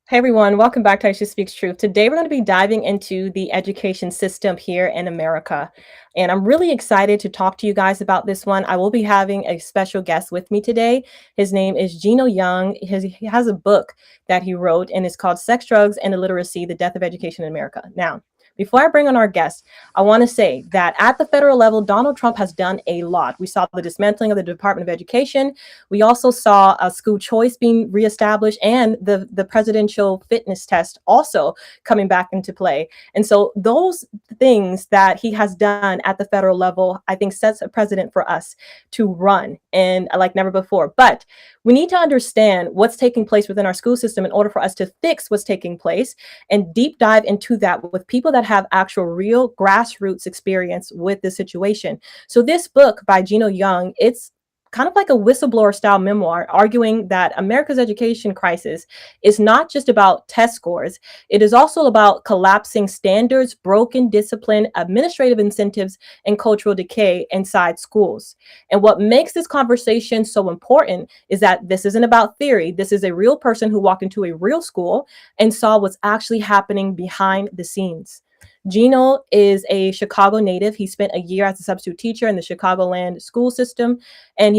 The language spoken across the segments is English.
Hey everyone, welcome back to Aisha Speaks Truth. Today we're going to be diving into the education system here in America. And I'm really excited to talk to you guys about this one. I will be having a special guest with me today. His name is Gino Young. He has a book that he wrote and it's called Sex, Drugs, and Illiteracy, The Death of Education in America. Now, before I bring on our guest, I want to say that at the federal level, Donald Trump has done a lot. We saw the dismantling of the Department of Education. We also saw a school choice being reestablished and the presidential fitness test also coming back into play. And so those things that he has done at the federal level, I think sets a precedent for us to run and like never before. But we need to understand what's taking place within our school system in order for us to fix what's taking place and deep dive into that with people that have actual real grassroots experience with the situation. So this book by Gino Young, it's kind of like a whistleblower style memoir arguing that America's education crisis is not just about test scores. It is also about collapsing standards, broken discipline, administrative incentives, and cultural decay inside schools. And what makes this conversation so important is that this isn't about theory. This is a real person who walked into a real school and saw what's actually happening behind the scenes. Gino is a Chicago native. He spent a year as a substitute teacher in the Chicagoland school system, and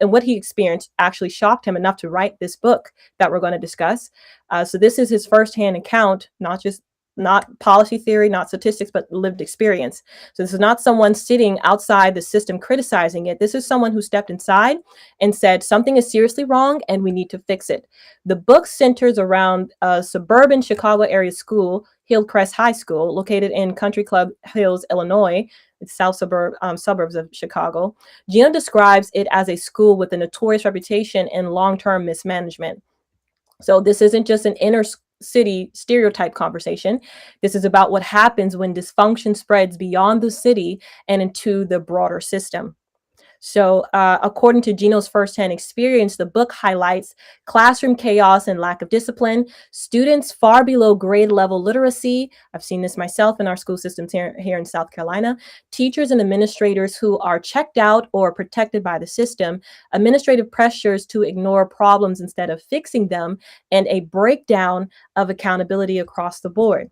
what he experienced actually shocked him enough to write this book that we're going to discuss. So this is his firsthand account, not policy theory, not statistics, but lived experience. So this is not someone sitting outside the system criticizing it. This is someone who stepped inside and said something is seriously wrong and we need to fix it. The book centers around a suburban Chicago area school, Hillcrest High School, located in Country Club Hills, Illinois. It's suburbs of Chicago. Gino describes it as a school with a notorious reputation and long-term mismanagement. So this isn't just an inner city stereotype conversation. This is about what happens when dysfunction spreads beyond the city and into the broader system. So, according to Gino's firsthand experience, the book highlights classroom chaos and lack of discipline, students far below grade level literacy. I've seen this myself in our school systems here in South Carolina. Teachers and administrators who are checked out or protected by the system, administrative pressures to ignore problems instead of fixing them, and a breakdown of accountability across the board.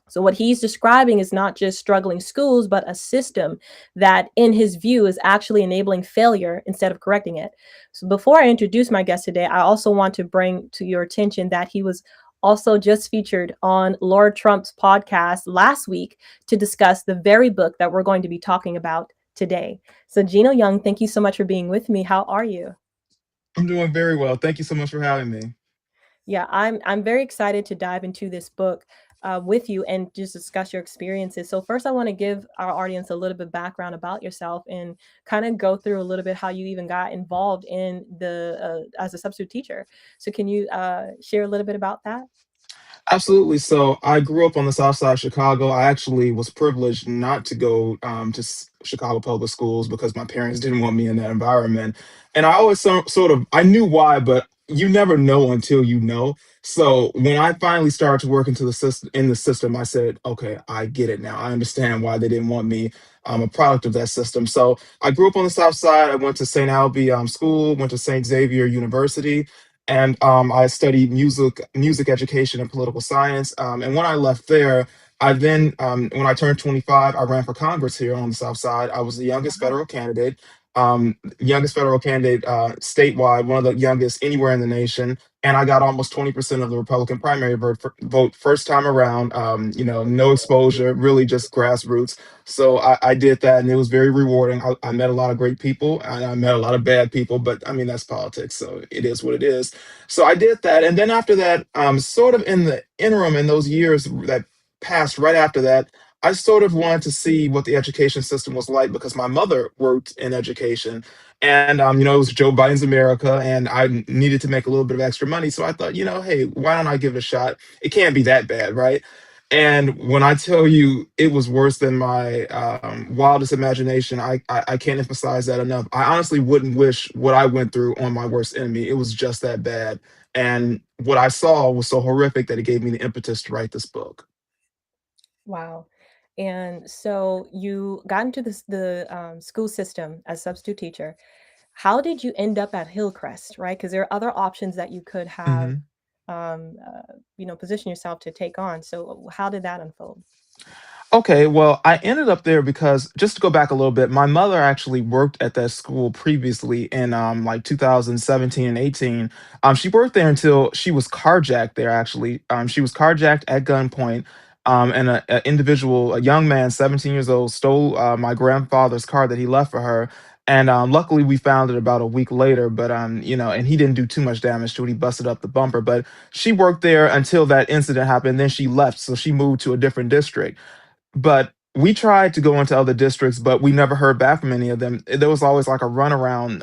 So, what he's describing is not just struggling schools, but a system that, in his view, is actually enabling failure instead of correcting it. So, before I introduce my guest today, I also want to bring to your attention that he was also just featured on Lord Trump's podcast last week to discuss the very book that we're going to be talking about today. So, Gino Young, thank you so much for being with me. How are you? I'm doing very well. Thank you so much for having me. Yeah, I'm very excited to dive into this book with you and just discuss your experiences. So first, I want to give our audience a little bit background about yourself and kind of go through a little bit how you even got involved in the as a substitute teacher. So can you share a little bit about that? Absolutely. So I grew up on the South Side of Chicago. I actually was privileged not to go to Chicago public schools because my parents didn't want me in that environment. And I always sort of I knew why, but you never know until you know. So when I finally started to work into the system, I said, okay, I get it now. I understand why they didn't want me. I'm a product of that system. So I grew up on the South Side. I went to St. Albee School, went to St. Xavier University, and I studied music education and political science. And when I left there, when I turned 25, I ran for Congress here on the South Side. I was the youngest federal candidate statewide, one of the youngest anywhere in the nation. And I got almost 20% of the Republican primary vote first time around. No exposure, really just grassroots. So I did that, and it was very rewarding. I met a lot of great people, and I met a lot of bad people, but I mean, that's politics, so it is what it is. So I did that. And then after that, sort of in the interim, in those years that passed right after that, I sort of wanted to see what the education system was like because my mother worked in education. And, it was Joe Biden's America, and I needed to make a little bit of extra money. So I thought, hey, why don't I give it a shot? It can't be that bad, right? And when I tell you it was worse than my wildest imagination, I can't emphasize that enough. I honestly wouldn't wish what I went through on my worst enemy. It was just that bad. And what I saw was so horrific that it gave me the impetus to write this book. Wow. And so you got into the school system as substitute teacher. How did you end up at Hillcrest, right? Because there are other options that you could have Mhm. position yourself to take on. So how did that unfold? Okay, well, I ended up there because just to go back a little bit, my mother actually worked at that school previously in like 2017 and 18. She worked there until she was carjacked there actually. She was carjacked at gunpoint. And a individual, a young man, 17 years old, stole my grandfather's car that he left for her. And luckily, we found it about a week later. But and he didn't do too much damage to it. He busted up the bumper. But she worked there until that incident happened. Then she left, so she moved to a different district. But we tried to go into other districts, but we never heard back from any of them. There was always like a runaround.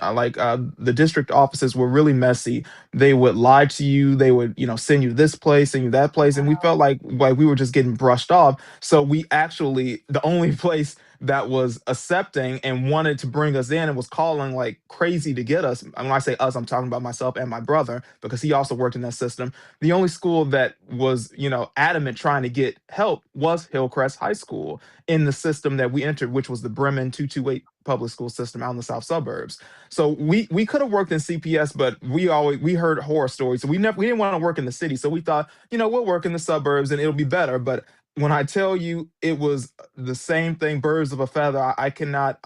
The district offices were really messy. They would lie to you. They would, send you this place, send you that place, and we felt like we were just getting brushed off. So we actually the only place that was accepting and wanted to bring us in and was calling like crazy to get us. And when I say us, I'm talking about myself and my brother because he also worked in that system. The only school that was, adamant trying to get help was Hillcrest High School in the system that we entered, which was the Bremen 228 public school system out in the south suburbs. So we could have worked in CPS, but we heard horror stories. So we didn't want to work in the city. So we thought, we'll work in the suburbs and it'll be better. But when I tell you it was the same thing, birds of a feather, I cannot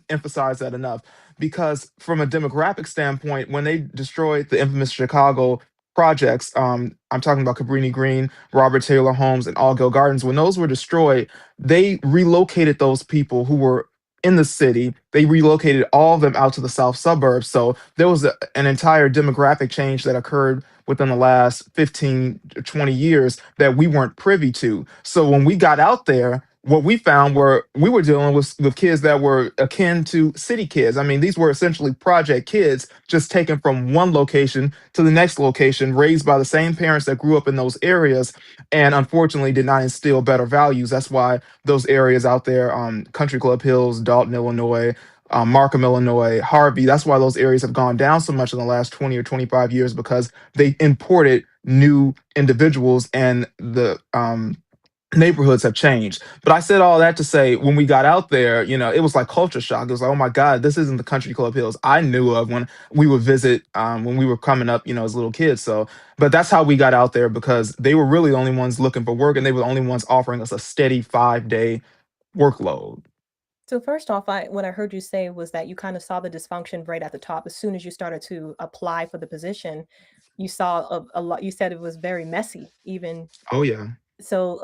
emphasize that enough. Because from a demographic standpoint, when they destroyed the infamous Chicago projects. I'm talking about Cabrini Green, Robert Taylor Homes, and Allgill Gardens. When those were destroyed, they relocated those people who were in the city. They relocated all of them out to the south suburbs. So there was an entire demographic change that occurred within the last 15 to 20 years that we weren't privy to. So when we got out there, what we found were we were dealing with kids that were akin to city kids. I mean, these were essentially project kids just taken from one location to the next location, raised by the same parents that grew up in those areas, and unfortunately did not instill better values. That's why those areas out there, Country Club Hills, Dalton, Illinois, Markham, Illinois, Harvey, that's why those areas have gone down so much in the last 20 or 25 years because they imported new individuals and the neighborhoods have changed. But I said all that to say when we got out there, it was like culture shock. It was like, oh my God, this isn't the Country Club Hills I knew of when we would visit when we were coming up, as little kids. So, but that's how we got out there because they were really the only ones looking for work and they were the only ones offering us a steady 5 day workload. So first off, what I heard you say was that you kind of saw the dysfunction right at the top. As soon as you started to apply for the position, you saw a lot. You said it was very messy, even Oh yeah. so.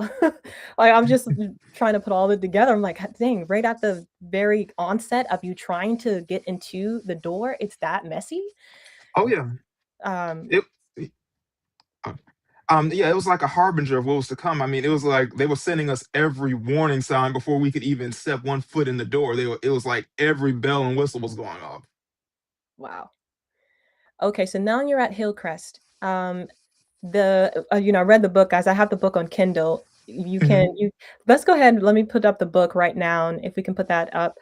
Like I'm just trying to put all of it together. I'm like, dang, right at the very onset of you trying to get into the door, it's that messy. Oh yeah. Um, It yeah, it was like a harbinger of what was to come. I mean, it was like they were sending us every warning sign before we could even step one foot in the door. It was like every bell and whistle was going off. wow. Okay, so now you're at Hillcrest. I read the book, guys. I have the book on Kindle. You Mhm. can you Let's go ahead and let me put up the book right now, and if we can put that up,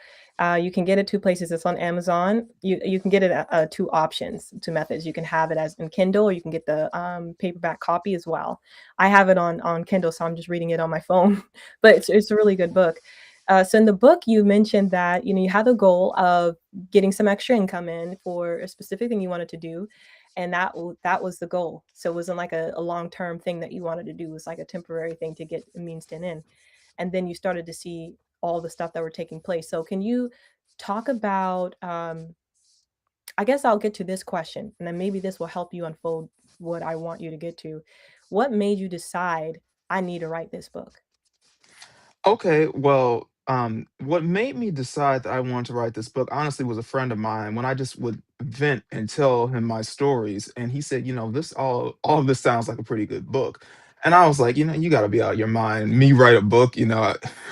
you can get it two places. It's on Amazon. You can get it two options, two methods. You can have it as in Kindle, or you can get the paperback copy as well. I have it on Kindle, so I'm just reading it on my phone, but it's a really good book. So in the book, you mentioned that you had the goal of getting some extra income in for a specific thing you wanted to do, and that was the goal. So it wasn't like a long-term thing that you wanted to do. It was like a temporary thing to get a means to an end. And then you started to see all the stuff that were taking place. So can you talk about I guess I'll get to this question, and then maybe this will help you unfold what I want you to get to. What made you decide I need to write this book? Okay, well, what made me decide that I wanted to write this book honestly was a friend of mine when I just would vent and tell him my stories, and he said, this all of this sounds like a pretty good book. And I was like, you got to be out of your mind. Me write a book,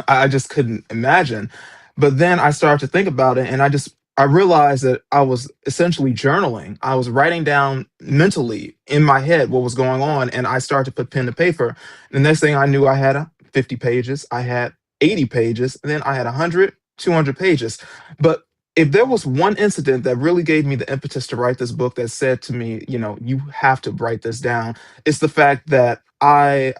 I just couldn't imagine. But then I started to think about it, and I realized that I was essentially journaling. I was writing down mentally in my head what was going on, and I started to put pen to paper. The next thing I knew, I had 50 pages, I had 80 pages, and then I had 100, 200 pages. But if there was one incident that really gave me the impetus to write this book that said to me, you have to write this down, it's the fact that I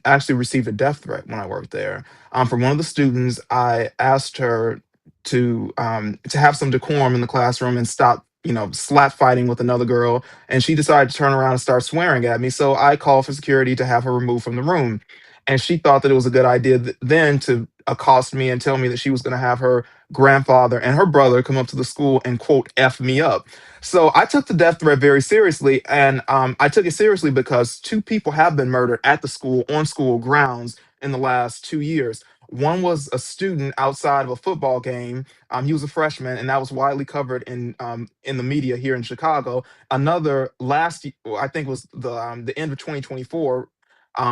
actually received a death threat when I worked there. From one of the students, I asked her to have some decorum in the classroom and stop slap fighting with another girl, and she decided to turn around and start swearing at me. So I called for security to have her removed from the room. And she thought that it was a good idea then to accost me and tell me that she was going to have her grandfather and her brother come up to the school and quote F me up. So I took the death threat very seriously, and I took it seriously because two people have been murdered at the school on school grounds in the last 2 years. One was a student outside of a football game. He was a freshman, and that was widely covered in the media here in Chicago. Another I think, was the end of 2024.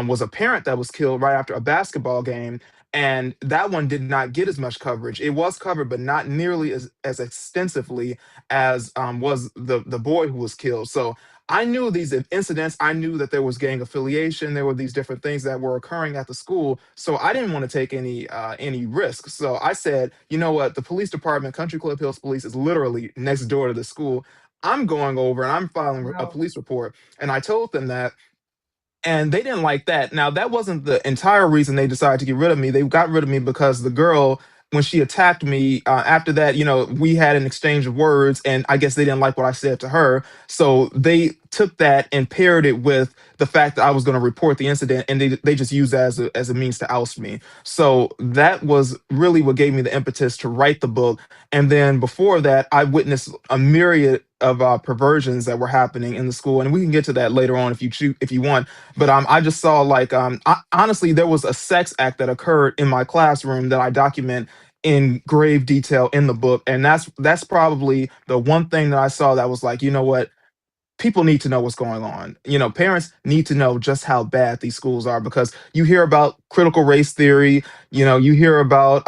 Was a parent that was killed right after a basketball game, and that one did not get as much coverage. It was covered, but not nearly as extensively as was the boy who was killed. So I knew these incidents. I knew that there was gang affiliation. There were these different things that were occurring at the school. So I didn't want to take any risks. So I said, you know what? The police department, Country Club Hills Police, is literally next door to the school. I'm going over and I'm filing a Wow. police report. And I told them that, and they didn't like that. Now, that wasn't the entire reason they decided to get rid of me. They got rid of me because the girl, when she attacked me, after that, we had an exchange of words, and I guess they didn't like what I said to her. So they took that and paired it with the fact that I was going to report the incident, and they just used that as a means to oust me. So that was really what gave me the impetus to write the book. And then before that, I witnessed a myriad of perversions that were happening in the school, and we can get to that later on if you want. But I just saw, like, honestly, there was a sex act that occurred in my classroom that I document in grave detail in the book, and that's probably the one thing that I saw that was like, you know what, people need to know what's going on. Parents need to know just how bad these schools are, because you hear about critical race theory, you hear about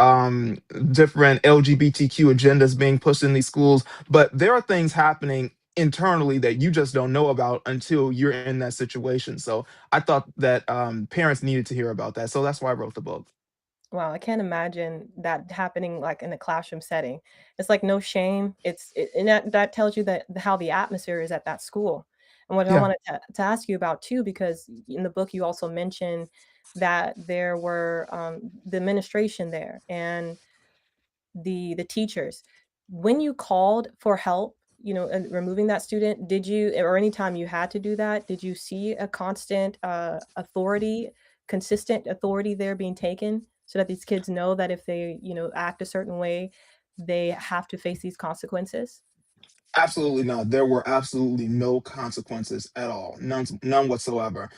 different LGBTQ agendas being pushed in these schools, but there are things happening internally that you just don't know about until you're in that situation. So I thought that parents needed to hear about that. So that's why I wrote the book. Wow, I can't imagine that happening like in a classroom setting. It's like no shame. And that tells you that how the atmosphere is at that school. And what I Yeah. wanted to ask you about too, because in the book you also mentioned that there were the administration there and the teachers. When you called for help, and removing that student, did you, or anytime you had to do that, did you see a constant authority, consistent authority there being taken so that these kids know that if they, act a certain way, they have to face these consequences? Absolutely not. There were absolutely no consequences at all. None whatsoever.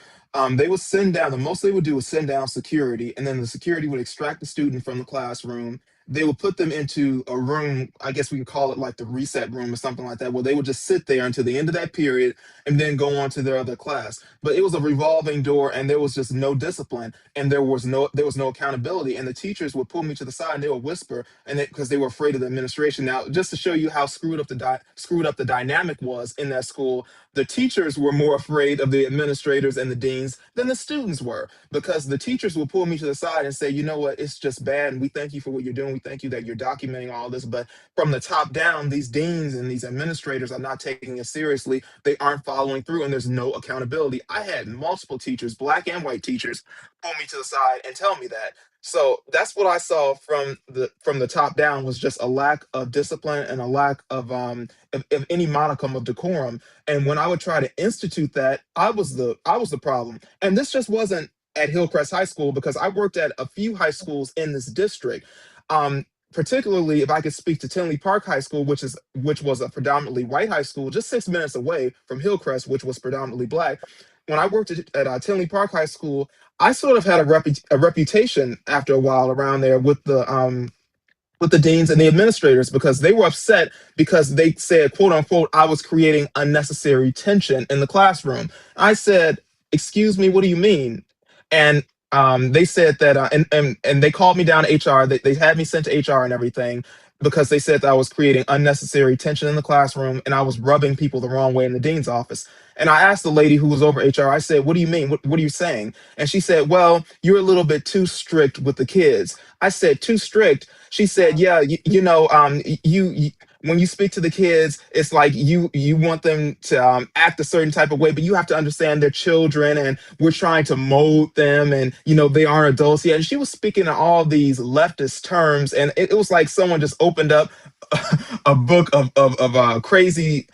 They would send down, the most they would do was send down security, and then the security would extract the student from the classroom. They would put them into a room, I guess we could call it like the reset room or something like that, where they would just sit there until the end of that period and then go on to their other class. But it was a revolving door, and there was just no discipline, and there was no accountability. And the teachers would pull me to the side and they would whisper, and because they were afraid of the administration. Now, just to show you how screwed up the dynamic was in that school, the teachers were more afraid of the administrators and the deans than the students were, because the teachers would pull me to the side and say, you know what, it's just bad, and we thank you for what you're doing. We thank you that you're documenting all this, but from the top down, these deans and these administrators are not taking it seriously. They aren't following through, and there's no accountability. I had multiple teachers, black and white teachers, pull me to the side and tell me that. So that's what I saw from the top down, was just a lack of discipline and a lack of any modicum of decorum. And when I would try to institute that, I was the problem. And this just wasn't at Hillcrest High School, because I worked at a few high schools in this district. Particularly, if I could speak to Tinley Park High School, which was a predominantly white high school, just 6 minutes away from Hillcrest, which was predominantly black. When I worked at Tinley Park High School, I sort of had a reputation after a while around there with the deans and the administrators, because they were upset because they said, quote unquote, I was creating unnecessary tension in the classroom. I said, excuse me, what do you mean? And they said that, and they called me down to HR. They had me sent to HR and everything, because they said that I was creating unnecessary tension in the classroom and I was rubbing people the wrong way in the dean's office. And I asked the lady who was over HR, I said, what do you mean? What are you saying? And she said, well, you're a little bit too strict with the kids. I said, too strict? She said, yeah, when you speak to the kids, it's like you want them to act a certain type of way, but you have to understand they're children, and we're trying to mold them, and they aren't adults yet. And she was speaking in all these leftist terms, and it was like someone just opened up a book of crazy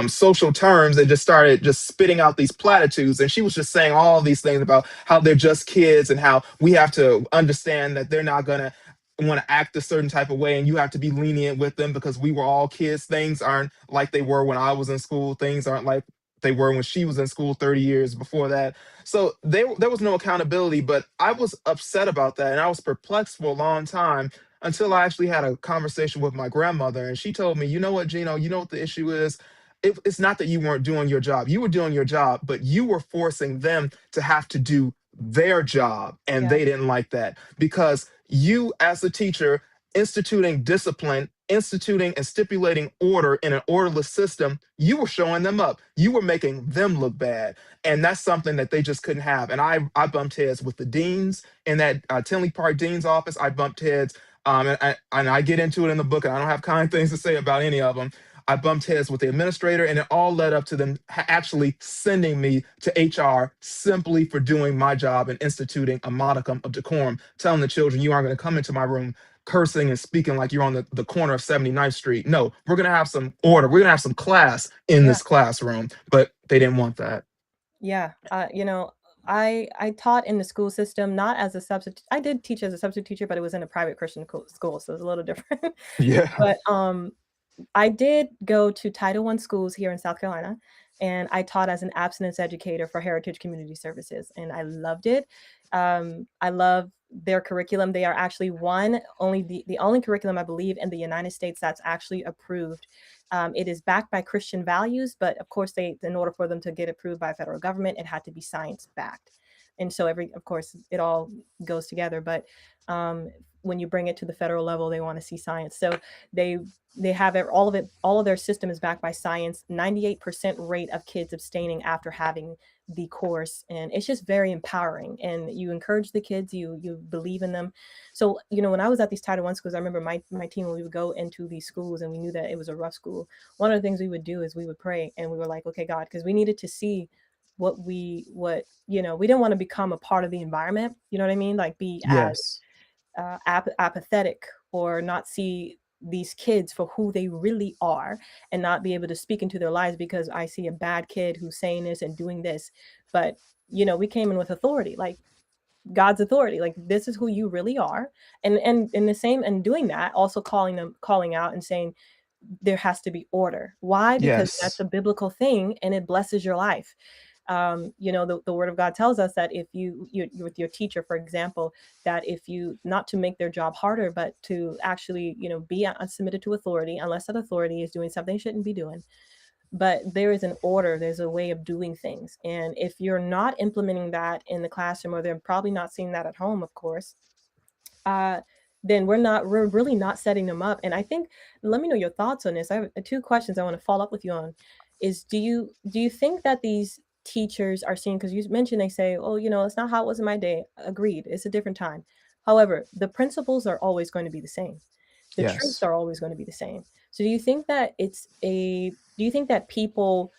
social terms and just started just spitting out these platitudes. And she was just saying all these things about how they're just kids and how we have to understand that they're not gonna want to act a certain type of way, and you have to be lenient with them because we were all kids. Things aren't like they were when I was in school. Things aren't like they were when she was in school 30 years before that. So there was no accountability, but I was upset about that, and I was perplexed for a long time until I actually had a conversation with my grandmother, and she told me, you know what, Gino, you know what the issue is? It's not that you weren't doing your job. You were doing your job, but you were forcing them to have to do their job, and Yeah. they didn't like that because you, as a teacher, instituting discipline, instituting and stipulating order in an orderless system, you were showing them up. You were making them look bad. And that's something that they just couldn't have. And I bumped heads with the deans in that Tinley Park dean's office. I bumped heads, and I get into it in the book, and I don't have kind things to say about any of them. I bumped heads with the administrator, and it all led up to them actually sending me to HR simply for doing my job and instituting a modicum of decorum, telling the children, you aren't going to come into my room cursing and speaking like you're on the corner of 79th Street. No, we're going to have some order. We're going to have some class in Yeah. this classroom. But they didn't want that. Yeah. I taught in the school system, not as a substitute. I did teach as a substitute teacher, but it was in a private Christian school, so it was a little different. Yeah. But I did go to Title I schools here in South Carolina, and I taught as an abstinence educator for Heritage Community Services, and I loved it. I love their curriculum. They are actually the only curriculum I believe in the United States that's actually approved. It is backed by Christian values, but of course, in order for them to get approved by federal government, it had to be science backed. And so of course, it all goes together. But when you bring it to the federal level, they want to see science. So they they have all of it. All of their system is backed by science. 98% rate of kids abstaining after having the course, and it's just very empowering. And you encourage the kids. You believe in them. So when I was at these Title I schools, I remember my team, when we would go into these schools and we knew that it was a rough school. One of the things we would do is we would pray, and we were like, okay, God, because we needed to see we didn't want to become a part of the environment. You know what I mean? Like be as Yes. apathetic, or not see these kids for who they really are, and not be able to speak into their lives because I see a bad kid who's saying this and doing this. But we came in with authority, like God's authority, like this is who you really are. And in the same, and doing that, also calling out and saying there has to be order. Why? Because that's Yes. a biblical thing, and it blesses your life. The word of God tells us that if you with your teacher, for example, that if you, not to make their job harder, but to actually, be submitted to authority, unless that authority is doing something it shouldn't be doing. But there is an order, there's a way of doing things. And if you're not implementing that in the classroom, or they're probably not seeing that at home, of course, uh, then we're really not setting them up. And I think, let me know your thoughts on this. I have two questions I want to follow up with you on. Is do you think that these teachers are seeing, because you mentioned they say, oh, it's not how it was in my day. Agreed, it's a different time. However, the principles are always going to be the same. The truths Yes. are always going to be the same. So do you think that people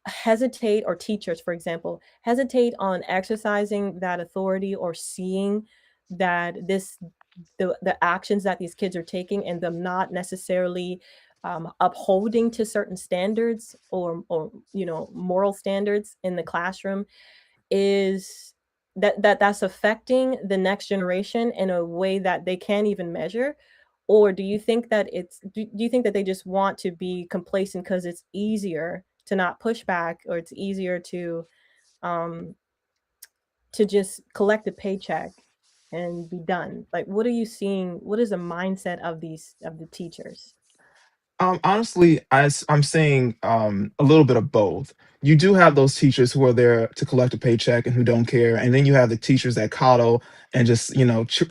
hesitate, or teachers, for example, hesitate on exercising that authority, or seeing that the actions that these kids are taking, and them not necessarily upholding to certain standards, or moral standards in the classroom, is that's affecting the next generation in a way that they can't even measure? Or do you think that they just want to be complacent because it's easier to not push back, or it's easier um to just collect a paycheck and be done? Like, what are you seeing? What is the mindset of the teachers? Honestly, I'm saying a little bit of both. You do have those teachers who are there to collect a paycheck and who don't care, and then you have the teachers that coddle and just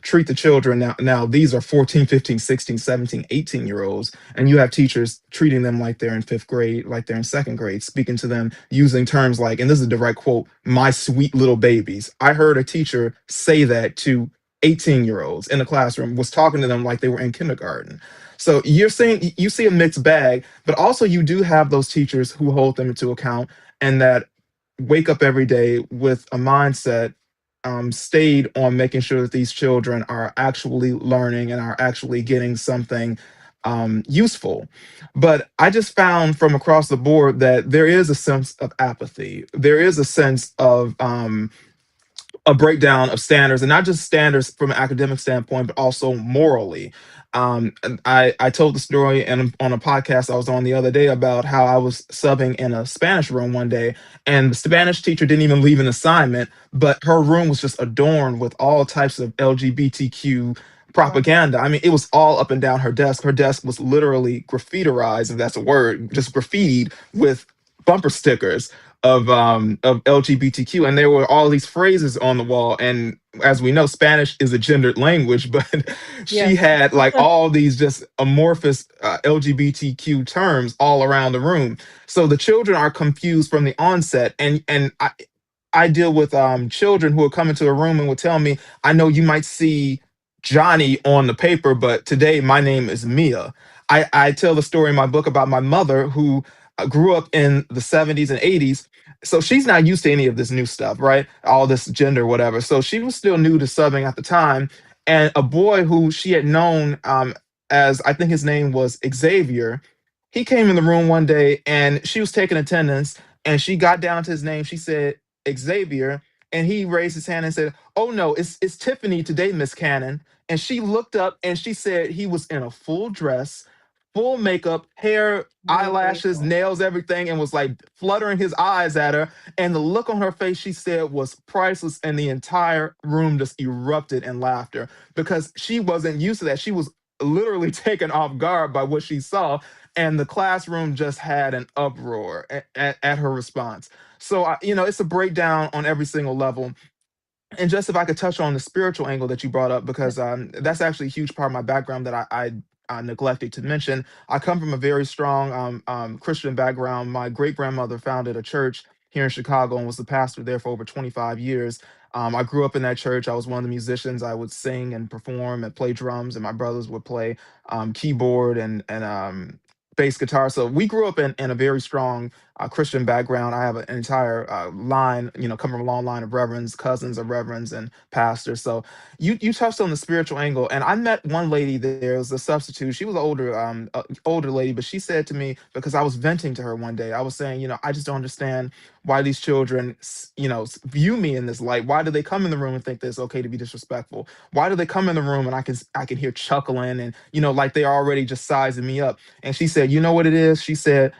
treat the children. Now these are 14, 15, 16, 17, 18 year olds, and you have teachers treating them like they're in fifth grade, like they're in second grade, speaking to them using terms like, and this is a direct quote, "my sweet little babies." I heard a teacher say that to 18 year olds in the classroom, was talking to them like they were in kindergarten. So you see a mixed bag, but also you do have those teachers who hold them into account and that wake up every day with a mindset stayed on making sure that these children are actually learning and are actually getting something useful. But I just found from across the board that there is a sense of apathy. There is a sense of a breakdown of standards, and not just standards from an academic standpoint, but also morally. And I told the story and on a podcast I was on the other day about how I was subbing in a Spanish room one day, and the Spanish teacher didn't even leave an assignment, but her room was just adorned with all types of LGBTQ Wow. propaganda. I mean, it was all up and down her desk. Her desk was literally graffitiized, if that's a word, just graffitied with bumper stickers of LGBTQ, and there were all these phrases on the wall. And as we know, Spanish is a gendered language, but she Yes. had like all these just amorphous LGBTQ terms all around the room. So the children are confused from the onset, and I deal with children who will come into the room and will tell me, I know you might see Johnny on the paper, but today my name is Mia. I tell the story in my book about my mother who grew up in the 70s and 80s. So she's not used to any of this new stuff, right? All this gender, whatever. So she was still new to subbing at the time. And a boy who she had known as, I think his name was Xavier, he came in the room one day and she was taking attendance and she got down to his name. She said, Xavier, and he raised his hand and said, "Oh no, it's Tiffany today, Miss Cannon." And she looked up and she said he was in a full dress, full makeup, hair, Really? eyelashes, nails, everything, and was like fluttering his eyes at her. And the look on her face, she said, was priceless. And the entire room just erupted in laughter because she wasn't used to that. She was literally taken off guard by what she saw. And the classroom just had an uproar at her response. So, it's a breakdown on every single level. And just if I could touch on the spiritual angle that you brought up, because that's actually a huge part of my background that I neglected to mention. I come from a very strong Christian background. My great grandmother founded a church here in Chicago and was the pastor there for over 25 years. I grew up in that church. I was one of the musicians. I would sing and perform and play drums, and my brothers would play keyboard and bass guitar. So we grew up in a very strong Christian background. I have an entire line, come from a long line of reverends, cousins of reverends, and pastors. So you touched on the spiritual angle, and I met one lady there. It was a substitute. She was an older lady, but she said to me, because I was venting to her one day, I was saying, I just don't understand why these children, view me in this light. Why do they come in the room and think that it's okay to be disrespectful? Why do they come in the room and I can hear chuckling and like they're already just sizing me up? And she said, you know what it is? She said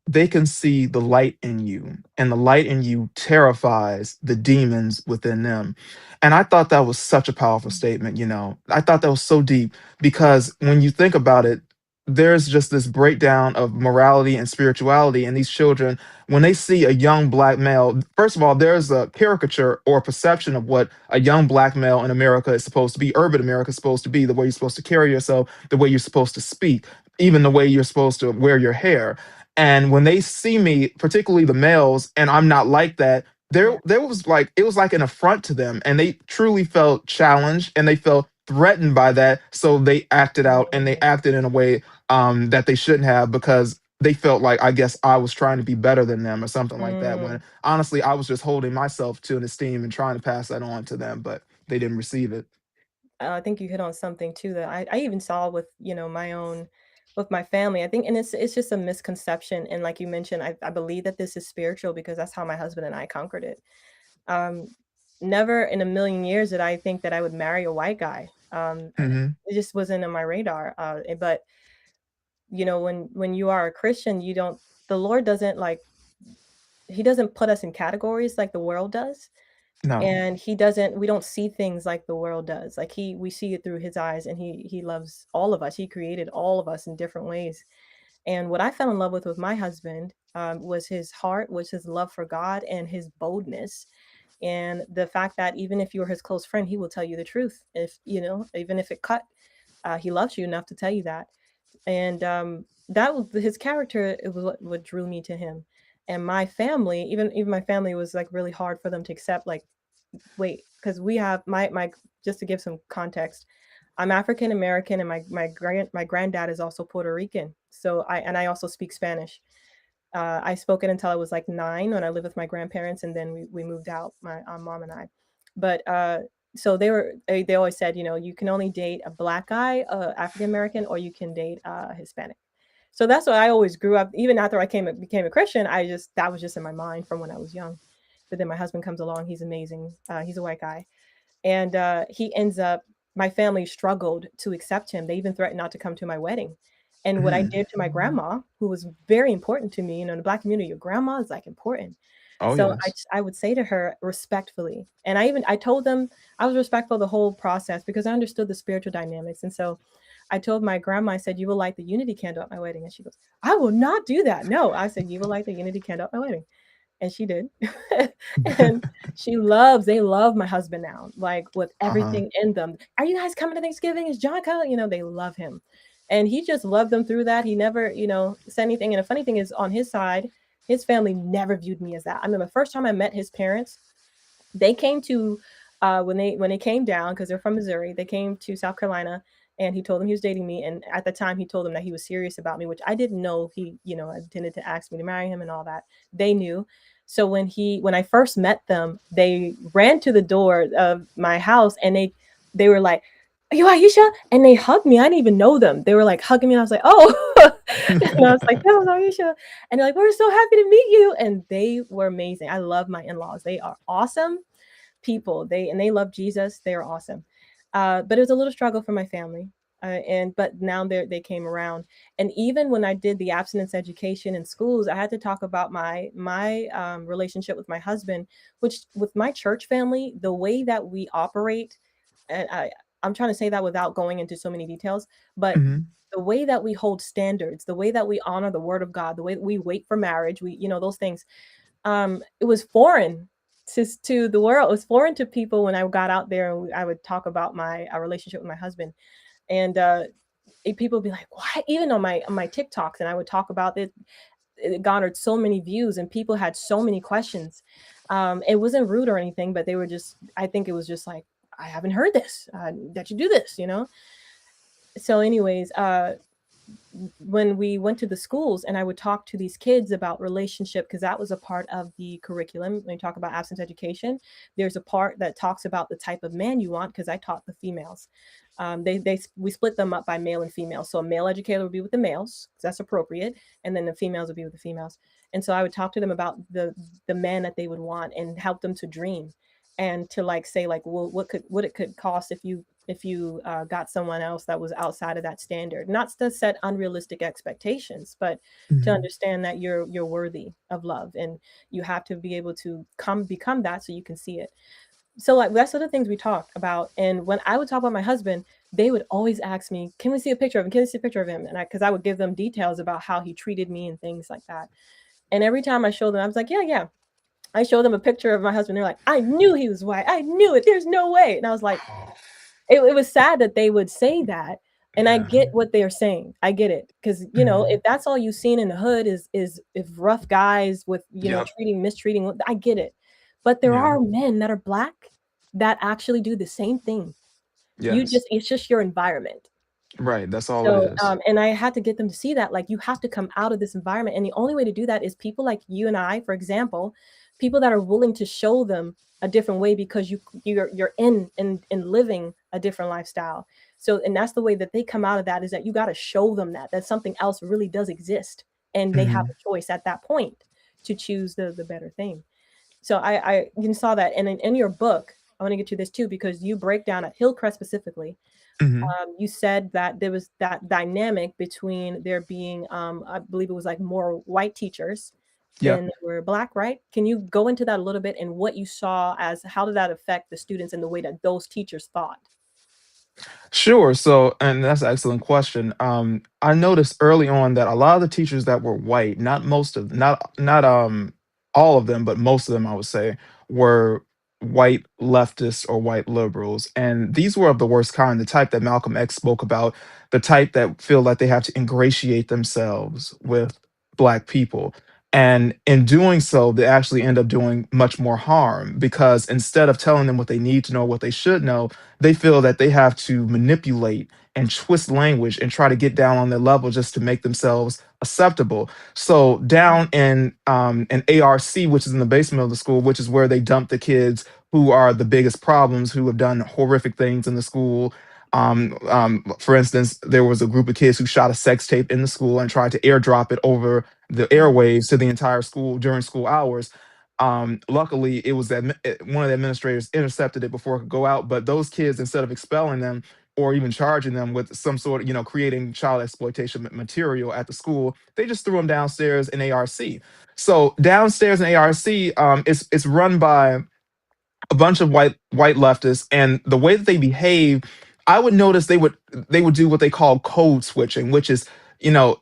they can see the light in you, and the light in you terrifies the demons within them. And I thought that was such a powerful statement. I thought that was so deep because when you think about it, there's just this breakdown of morality and spirituality. And these children, when they see a young black male, first of all, there's a caricature or a perception of what a young black male in America is supposed to be, urban America is supposed to be, the way you're supposed to carry yourself, the way you're supposed to speak, even the way you're supposed to wear your hair. And when they see me, particularly the males, and I'm not like that, Yeah. there was like it was like an affront to them, and they truly felt challenged and they felt threatened by that. So they acted out and they Mm, acted in a way that they shouldn't have because they felt like I guess I was trying to be better than them or something like that. When mm. honestly, I was just holding myself to an esteem and trying to pass that on to them, but they didn't receive it. I think you hit on something too that I even saw with, my own with my family. I think and it's just a misconception. And like you mentioned, I believe that this is spiritual because that's how my husband and I conquered it. Um, Never in a million years did I think that I would marry a white guy. Hmm. It just wasn't on my radar. But when you are a Christian, you don't the Lord doesn't like he doesn't put us in categories like the world does. No. And we don't see things like the world does. Like we see it through his eyes, and he loves all of us. He created all of us in different ways. And what I fell in love with my husband was his heart, was his love for God, and his boldness, and the fact that even if you're his close friend, he will tell you the truth. If even if it cut, he loves you enough to tell you that. And that was his character. It was what drew me to him. And my family, even my family, was like really hard for them to accept. Like, wait, because we have my just to give some context, I'm African American, and my granddad is also Puerto Rican. So I also speak Spanish. I spoke it until I was like 9 when I lived with my grandparents, and then we moved out, my mom and I. But so they always said, you know, you can only date a black guy, African American, or you can date Hispanic. So that's what I always grew up. Even after became a Christian, I just that was just in my mind from when I was young. But then my husband comes along. He's amazing. He's a white guy, and he ends up my family struggled to accept him. They even threatened not to come to my wedding. And what I Mhm. did to my grandma, who was very important to me, you know, in the Black community, your grandma is like important. Oh, So yes. I would say to her respectfully, and I told them I was respectful the whole process because I understood the spiritual dynamics. And so I told my grandma, I said, "You will light the unity candle at my wedding," and she goes, "I will not do that." No, I said, "You will light the unity candle at my wedding." And she did. And they love my husband now, like with Uh-huh. everything in them. "Are you guys coming to Thanksgiving? Is John coming?" You know, they love him. And he just loved them through that. He never, you know, said anything. And the funny thing is, on his side, his family never viewed me as that. I remember the first time I met his parents, they came to when they came down because they're from Missouri. They came to South Carolina, and he told them he was dating me. And at the time, he told them that he was serious about me, which I didn't know. He, you know, intended to ask me to marry him and all that. They knew. So when I first met them, they ran to the door of my house, and they were like, "Are you Aisha?" And they hugged me. I didn't even know them. They were like hugging me, and I was like, "Oh," and I was like, "That was Aisha." And they're like, "We're so happy to meet you." And they were amazing. I love my in-laws. They are awesome people. They love Jesus. They are awesome. But it was a little struggle for my family. And but now they came around. And even when I did the abstinence education in schools, I had to talk about my relationship with my husband, which with my church family, the way that we operate, and I'm trying to say that without going into so many details, but Mhm. the way that we hold standards, the way that we honor the word of God, the way that we wait for marriage, we, you know, those things, it was foreign to the world. It was foreign to people when I got out there, and I would talk about my relationship with my husband, and people would be like, "What?" Even on my TikToks, and I would talk about it. It garnered so many views, and people had so many questions. It wasn't rude or anything, but they were just. I think it was just like, "I haven't heard this. That you do this," you know. So, anyways, when we went to the schools and I would talk to these kids about relationship, because that was a part of the curriculum. When you talk about absence education, there's a part that talks about the type of man you want, because I taught the females. We split them up by male and female. So a male educator would be with the males, 'cause that's appropriate, and then the females would be with the females. And so I would talk to them about the man that they would want and help them to dream, and to like say like, well, what it could cost if you got someone else that was outside of that standard, not to set unrealistic expectations, but to Mhm. understand that you're worthy of love, and you have to be able to become that so you can see it. So like that's the things we talked about. And when I would talk about my husband, they would always ask me, "Can we see a picture of him? Can we see a picture of him?" And because I would give them details about how he treated me and things like that. And every time I showed them, I was like, "Yeah, yeah." I showed them a picture of my husband. They're like, "I knew he was white. I knew it. There's no way." And I was like, Oh, it was sad that they would say that, and I yeah. get what they're saying. I get it, because you know, if Mhm. that's all you've seen in the hood is if rough guys with, you know, Yep. mistreating, I get it. But there Yeah. are men that are black that actually do the same thing. Yes. It's just your environment. Right, that's all it So, is. and I had to get them to see that, like, you have to come out of this environment, and the only way to do that is people like you and I, for example, people that are willing to show them a different way, because you're in living a different lifestyle. So, and that's the way that they come out of that, is that you got to show them that something else really does exist, and they have Mhm. a choice at that point to choose the better thing. So I you saw that, and in your book, I want to get to this too, because you break down at Hillcrest specifically, Mhm. you said that there was that dynamic between there being, I believe it was like more white teachers than Yep. there were black, right? Can you go into that a little bit, and what you saw as how did that affect the students and the way that those teachers thought? Sure. So, and that's an excellent question. I noticed early on that a lot of the teachers that were white, not most of, not all of them, but most of them, I would say, were white leftists or white liberals, and these were of the worst kind. The type that Malcolm X spoke about, the type that feel like they have to ingratiate themselves with black people. And in doing so, they actually end up doing much more harm because instead of telling them what they need to know, what they should know, they feel that they have to manipulate and twist language and try to get down on their level just to make themselves acceptable. So down in ARC, which is in the basement of the school, which is where they dump the kids who are the biggest problems, who have done horrific things in the school. For instance, there was a group of kids who shot a sex tape in the school and tried to airdrop it over the Mm. airwaves to the entire school during school hours. Luckily, it was that one of the administrators intercepted it before it could go out. But those kids, instead of expelling them or even charging them with some sort of, creating child exploitation material at the school, they just threw them downstairs in ARC. So downstairs in ARC, it's run by a bunch of white leftists, and the way that they behave, I would notice they would do what they call code switching, which is,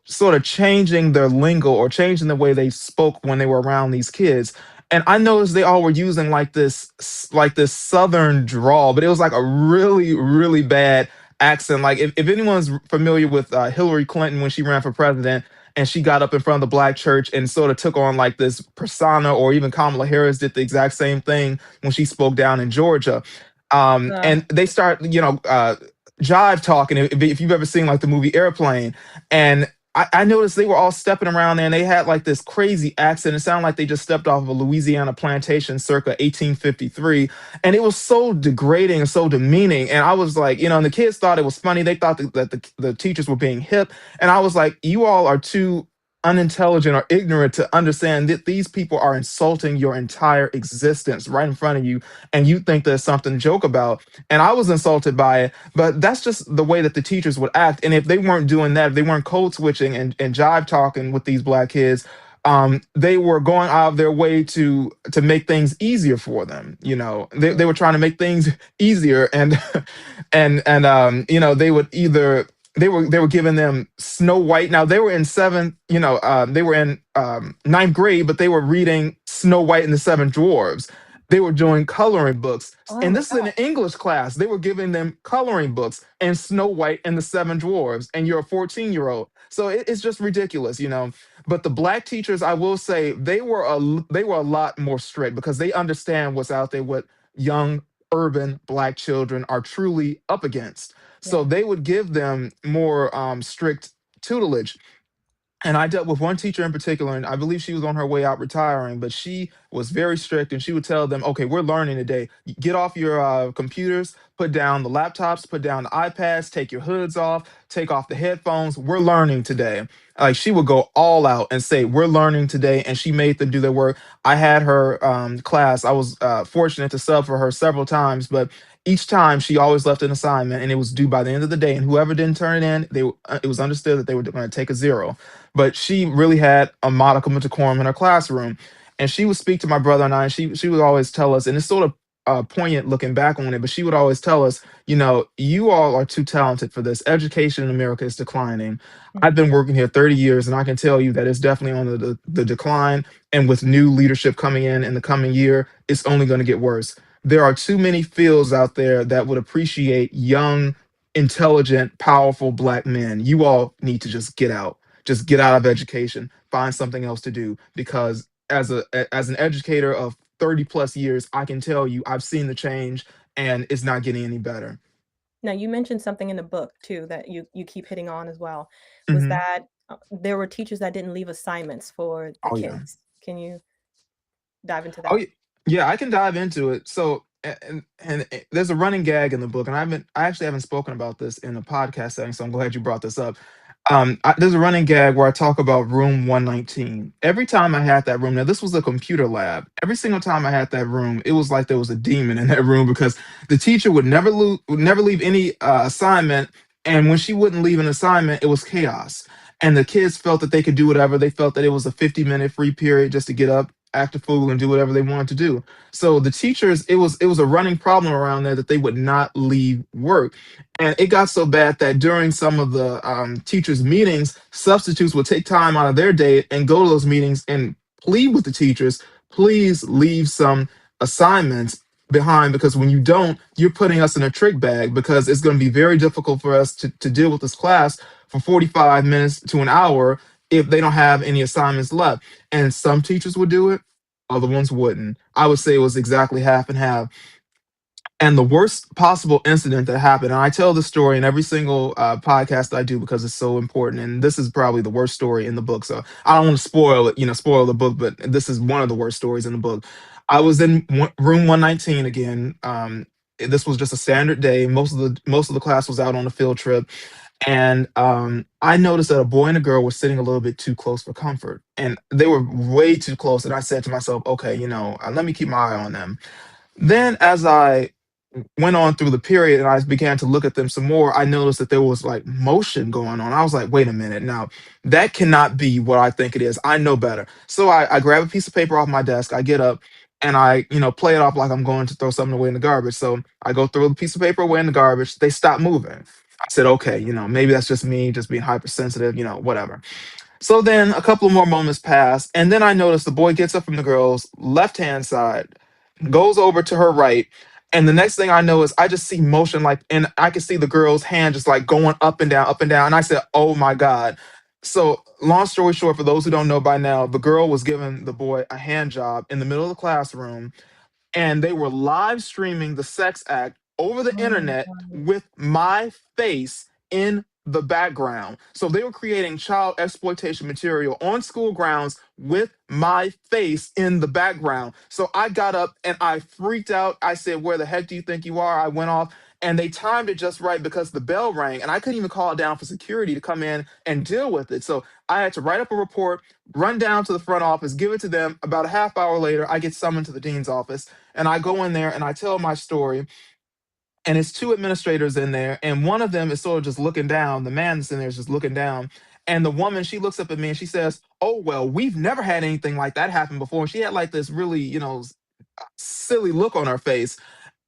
sort of changing their lingo or changing the way they spoke when they were around these kids. And I noticed they all were using like this southern drawl, but it was like a really really bad accent. Like if anyone's familiar with Hillary Clinton when she ran for president, and she got up in front of the black church and sort of took on like this persona, or even Kamala Harris did the exact same thing when she spoke down in Georgia. Uh, And they start, jive talking. If you've ever seen like the movie Airplane, and I noticed they were all stepping around there, and they had like this crazy accent. It sounded like they just stepped off of a Louisiana plantation circa 1853. And it was so degrading and so demeaning. And I was like, and the kids thought it was funny. They thought that the teachers were being hip. And I was like, you all are too unintelligent or ignorant to understand that these people are insulting your entire existence right in front of you, and you think there's something to joke about. And I was insulted by it, but that's just the way that the teachers would act. And if they weren't doing that, if they weren't code switching and jive talking with these black kids, they were going out of their way to make things easier for them. They mm. were trying to make things easier, and they would either they were giving them Snow White. Now they were in seventh, they were in ninth grade, but they were reading Snow White and the Seven Dwarves. They were doing coloring books, Oh and my this is in an gosh. English class. They were giving them coloring books and Snow White and the Seven Dwarves, and you're a 14-year-old. So it's just ridiculous. But the black teachers, I will say, they were a lot more strict because they understand what's out there, what young urban black children are truly up against. So Yeah. they would give them more strict tutelage. And I dealt with one teacher in particular, and I believe she was on her way out retiring, but she was very strict, and she would tell them, okay, we're learning today. Get off your computers, put down the laptops, put down the iPads, take your hoods off, take off the headphones. We're learning today. Like she would go all out and say, we're learning today. And she made them do their work. I had her class. I was fortunate to sub for her several times, but each time she always left an assignment and it was due by the end of the day. And whoever didn't turn it in, it was understood that they were going to take a zero. But she really had a modicum of decorum in her classroom. And she would speak to my brother and I, and she would always tell us, and it's sort of poignant looking back on it, but she would always tell us, you all are too talented for this. Education in America is declining. I've been working here 30 years, and I can tell you that it's definitely on the decline. And with new leadership coming in the coming year, it's only going to get worse. There are too many fields out there that would appreciate young, intelligent, powerful black men. You all need to just get out of education, find something else to do, because as an educator of 30 plus years, I can tell you I've seen the change, and it's not getting any better. Now, you mentioned something in the book too that you keep hitting on as well, was Hmm. that, there were teachers that didn't leave assignments for the Oh yeah. kids. Can you dive into Oh that? yeah. Yeah, I can dive into it. So there's a running gag in the book, and I actually haven't spoken about this in a podcast setting, so I'm glad you brought this up. There's a running gag where I talk about room 119. Every time I had that room, now this was a computer lab. Every single time I had that room, it was like there was a demon in that room because the teacher would never leave any assignment, and when she wouldn't leave an assignment, it was chaos. And the kids felt that they could do whatever. They felt that it was a 50-minute free period just to get up, act a fool, and do whatever they wanted to do. So the teachers, it was a running problem around there that they would not leave work. And it got so bad that during some of the teachers' meetings, substitutes would take time out of their day and go to those meetings and plead with the teachers, please leave some assignments behind, because when you don't, you're putting us in a trick bag, because it's going to be very difficult for us to deal with this class for 45 minutes to an hour if they don't have any assignments left. And some teachers would do it, other ones wouldn't. I would say it was exactly half and half. And the worst possible incident that happened, and I tell this story in every single podcast I do because it's so important. And this is probably the worst story in the book. So I don't want to spoil it, spoil the book, but this is one of the worst stories in the book. I was in room 119 again. This was just a standard day. Most of the class was out on a field trip, and I noticed that a boy and a girl were sitting a little bit too close for comfort, and they were way too close. And I said to myself, okay, let me keep my eye on them. Then, as I went on through the period and I began to look at them some more, I noticed that there was like motion going on. I was like, wait a minute, now that cannot be what I think it is. I know better. So I grab a piece of paper off my desk, I get up and I, play it off like I'm going to throw something away in the garbage. So I go throw the piece of paper away in the garbage. They stop moving. I said, okay, maybe that's just me just being hypersensitive, whatever. So then a couple of more moments pass, and then I notice the boy gets up from the girl's left hand side, goes over to her right, and the next thing I know is I just see motion, like, and I can see the girl's hand just like going up and down, up and down. And I said, "Oh my God." So, long story short, for those who don't know by now, the girl was giving the boy a hand job in the middle of the classroom, and they were live streaming the sex act over the Oh my internet God. with my face in the background. So they were creating child exploitation material on school grounds with my face in the background. So I got up and I freaked out. I said, "Where the heck do you think you are?" I went off, and they timed it just right because the bell rang and I couldn't even call it down for security to come in and deal with it. So I had to write up a report, run down to the front office, give it to them. About a half hour later, I get summoned to the dean's office, and I go in there and I tell my story. And it's two administrators in there, and one of them is sort of just looking down. The man that's in there is just looking down. And the woman, she looks up at me and she says, "Oh, well, we've never had anything like that happen before." And she had like this really, silly look on her face.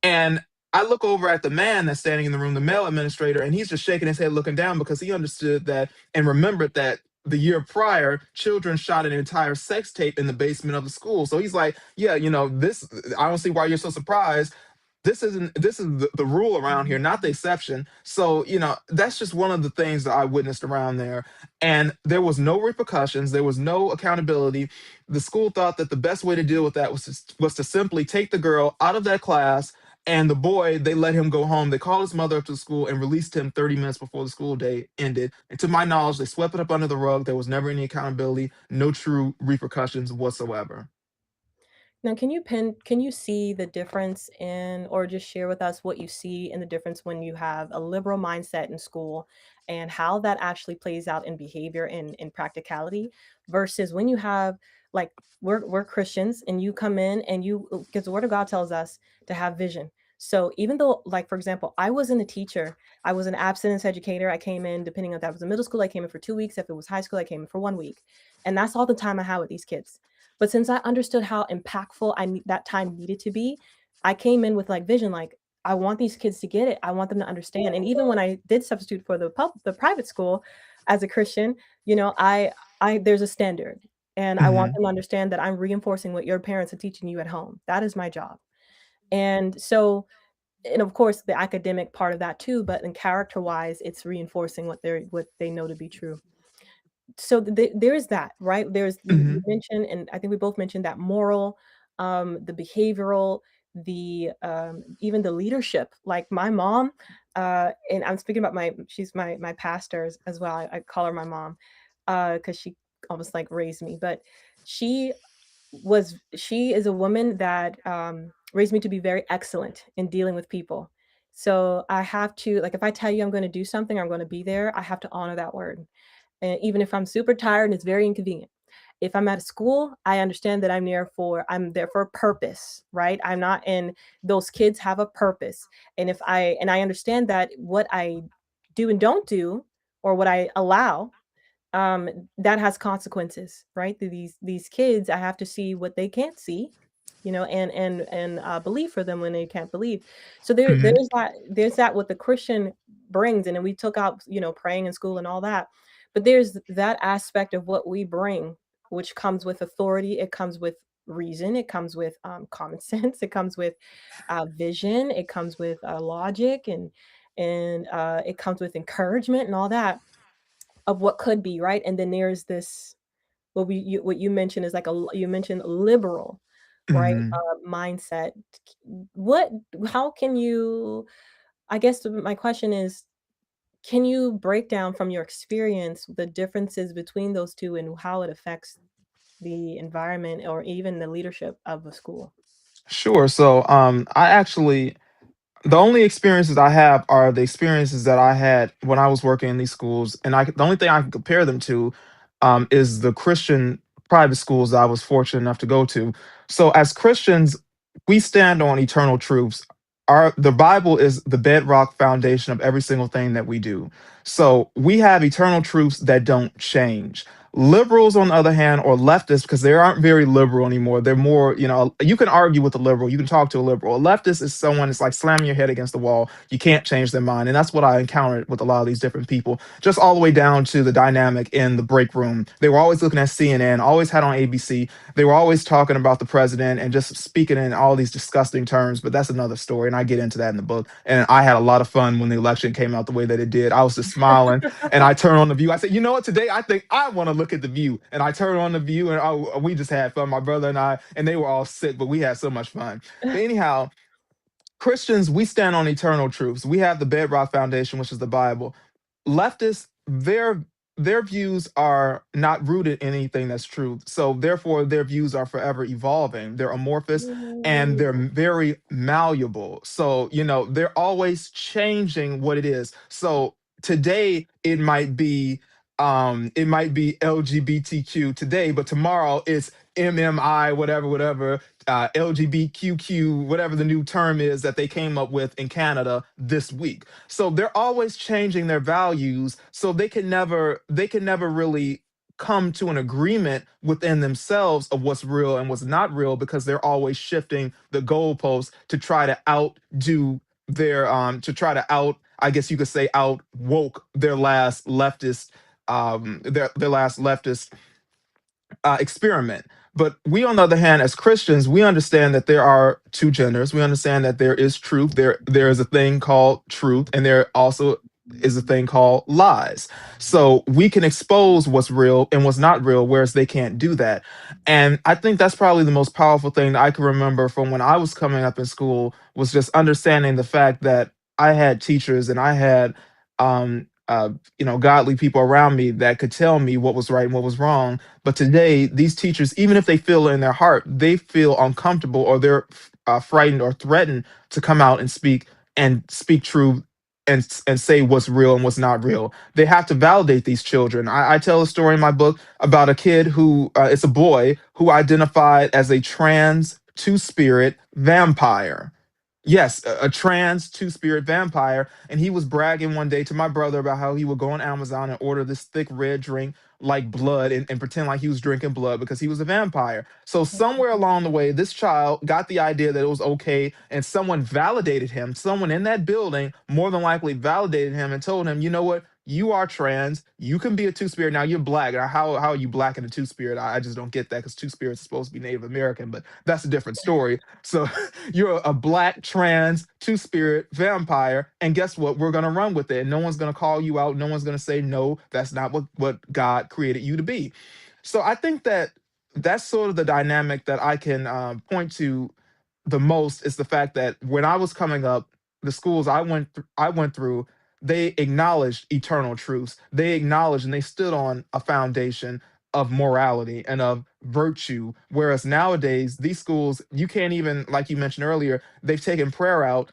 And I look over at the man that's standing in the room, the male administrator, and he's just shaking his head, looking down because he understood that and remembered that the year prior, children shot an entire sex tape in the basement of the school. So he's like, "Yeah, this, I don't see why you're so surprised. This is the rule around here, not the exception." So that's just one of the things that I witnessed around there, and there was no repercussions, there was no accountability. The school thought that the best way to deal with that was to simply take the girl out of that class, and the boy, they let him go home. They called his mother up to the school and released him 30 minutes before the school day ended. And to my knowledge, they swept it up under the rug. There was never any accountability, no true repercussions whatsoever. Now, can you see the difference in, or just share with us what you see in the difference when you have a liberal mindset in school and how that actually plays out in behavior and in practicality versus when you have, like, we're Christians and you come in and you, because the word of God tells us to have vision. So even though, like, for example, I wasn't a teacher, I was an abstinence educator. I came in, depending on if that was a middle school, I came in for 2 weeks. If it was high school, I came in for 1 week. And that's all the time I had with these kids. But since I understood how impactful that time needed to be, I came in with like vision, like I want these kids to get it. I want them to understand. And even when I did substitute for the private school as a Christian, I there's a standard, and I want Hmm. them to understand that I'm reinforcing what your parents are teaching you at home. That is my job. And so, and of course the academic part of that too, but in character wise, it's reinforcing what they know to be true. So there is that, right? There's you Hmm. mentioned, and I think we both mentioned that moral, the behavioral, even the leadership. Like my mom, and I'm speaking about she's my pastor as well. I call her my mom, because she almost like raised me, but she she is a woman that raised me to be very excellent in dealing with people. So I have to, like, if I tell you I'm going to do something, I'm going to be there. I have to honor that word, and even if I'm super tired and it's very inconvenient. If I'm at a school, I understand that I'm there for a purpose, right? I'm not in those kids have a purpose. And I understand that what I do and don't do, or what I allow, um, that has consequences, right? These kids, I have to see what they can't see, and believe for them when they can't believe. So Hmm. there's that what the Christian brings, and then we took out, praying in school and all that, but there's that aspect of what we bring, which comes with authority. It comes with reason. It comes with common sense. It comes with vision. It comes with logic, and it comes with encouragement and all that. of what could be, right? And then there's this what you mentioned is like you mentioned liberal, right? Mhm. Mindset. What how can you I guess my question is, can you break down from your experience the differences between those two and how it affects the environment or even the leadership of a school? Sure. So, I actually the only experiences I have are the experiences that I had when I was working in these schools, and the only thing I can compare them to, is the Christian private schools that I was fortunate enough to go to. So, as Christians, we stand on eternal truths. The Bible is the bedrock foundation of every single thing that we do. So, we have eternal truths that don't change. Liberals, on the other hand, or leftists, because they aren't very liberal anymore. They're more, you can argue with a liberal, you can talk to a liberal. A leftist is someone that's like slamming your head against the wall. You can't change their mind. And that's what I encountered with a lot of these different people, just all the way down to the dynamic in the break room. They were always looking at CNN, always had on ABC. They were always talking about the president and just speaking in all these disgusting terms. But that's another story. And I get into that in the book. And I had a lot of fun when the election came out the way that it did. I was just smiling and I turn on the View. I said, you know what? Today I think I want to look at the View, and I turn on the View, and we just had fun. My brother and I, and they were all sick, but we had so much fun. But anyhow, Christians, we stand on eternal truths. We have the bedrock foundation, which is the Bible. Leftists, their views are not rooted in anything that's true. So therefore, their views are forever evolving. They're amorphous and they're Ooh. very malleable. So, they're always changing what it is. So today it might be LGBTQ today, but tomorrow it's MMI, whatever, LGBTQ, whatever the new term is that they came up with in Canada this week. So they're always changing their values, so they can never really come to an agreement within themselves of what's real and what's not real, because they're always shifting the goalposts to try to outdo to try to out, I guess you could say, out woke their last leftist experiment. But we, on the other hand, as Christians, we understand that there are two genders. We understand that there is truth. There is a thing called truth, and there also is a thing called lies. So we can expose what's real and what's not real, whereas they can't do that. And I think that's probably the most powerful thing that I can remember from when I was coming up in school, was just understanding the fact that I had teachers and I had godly people around me that could tell me what was right and what was wrong. But today, these teachers, even if they feel in their heart, they feel uncomfortable, or they're frightened or threatened to come out and speak truth, and say what's real and what's not real. They have to validate these children. I tell a story in my book about a kid who, it's a boy who identified as a trans two spirit vampire. Yes, a trans two spirit vampire. And he was bragging one day to my brother about how he would go on Amazon and order this thick red drink like blood, and pretend like he was drinking blood because he was a vampire. So, somewhere along the way, this child got the idea that it was okay, and someone validated him. Someone in that building more than likely validated him and told him, you know what? You are trans. You can be a two spirit. Now you're black. Now, how are you black and a two spirit? I just don't get that, because two spirits are supposed to be Native American, but that's a different story. So you're a black trans two spirit vampire, and guess what? We're gonna run with it. And no one's gonna call you out. No one's gonna say no. That's not what God created you to be. So I think that that's sort of the dynamic that I can point to the most, is the fact that when I was coming up, the schools I went through, they acknowledged eternal truths. They acknowledged and they stood on a foundation of morality and of virtue. Whereas nowadays, these schools, you can't even, like you mentioned earlier, they've taken prayer out.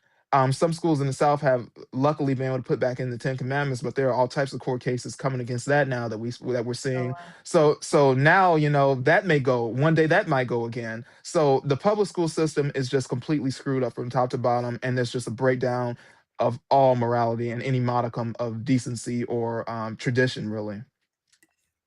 Some schools in the South have luckily been able to put back in the Ten Commandments, but there are all types of court cases coming against that now that we're Oh, seeing. wow. So now, that may go one day, that might go again. So the public school system is just completely screwed up from top to bottom, and there's just a breakdown of all morality and any modicum of decency or tradition, really.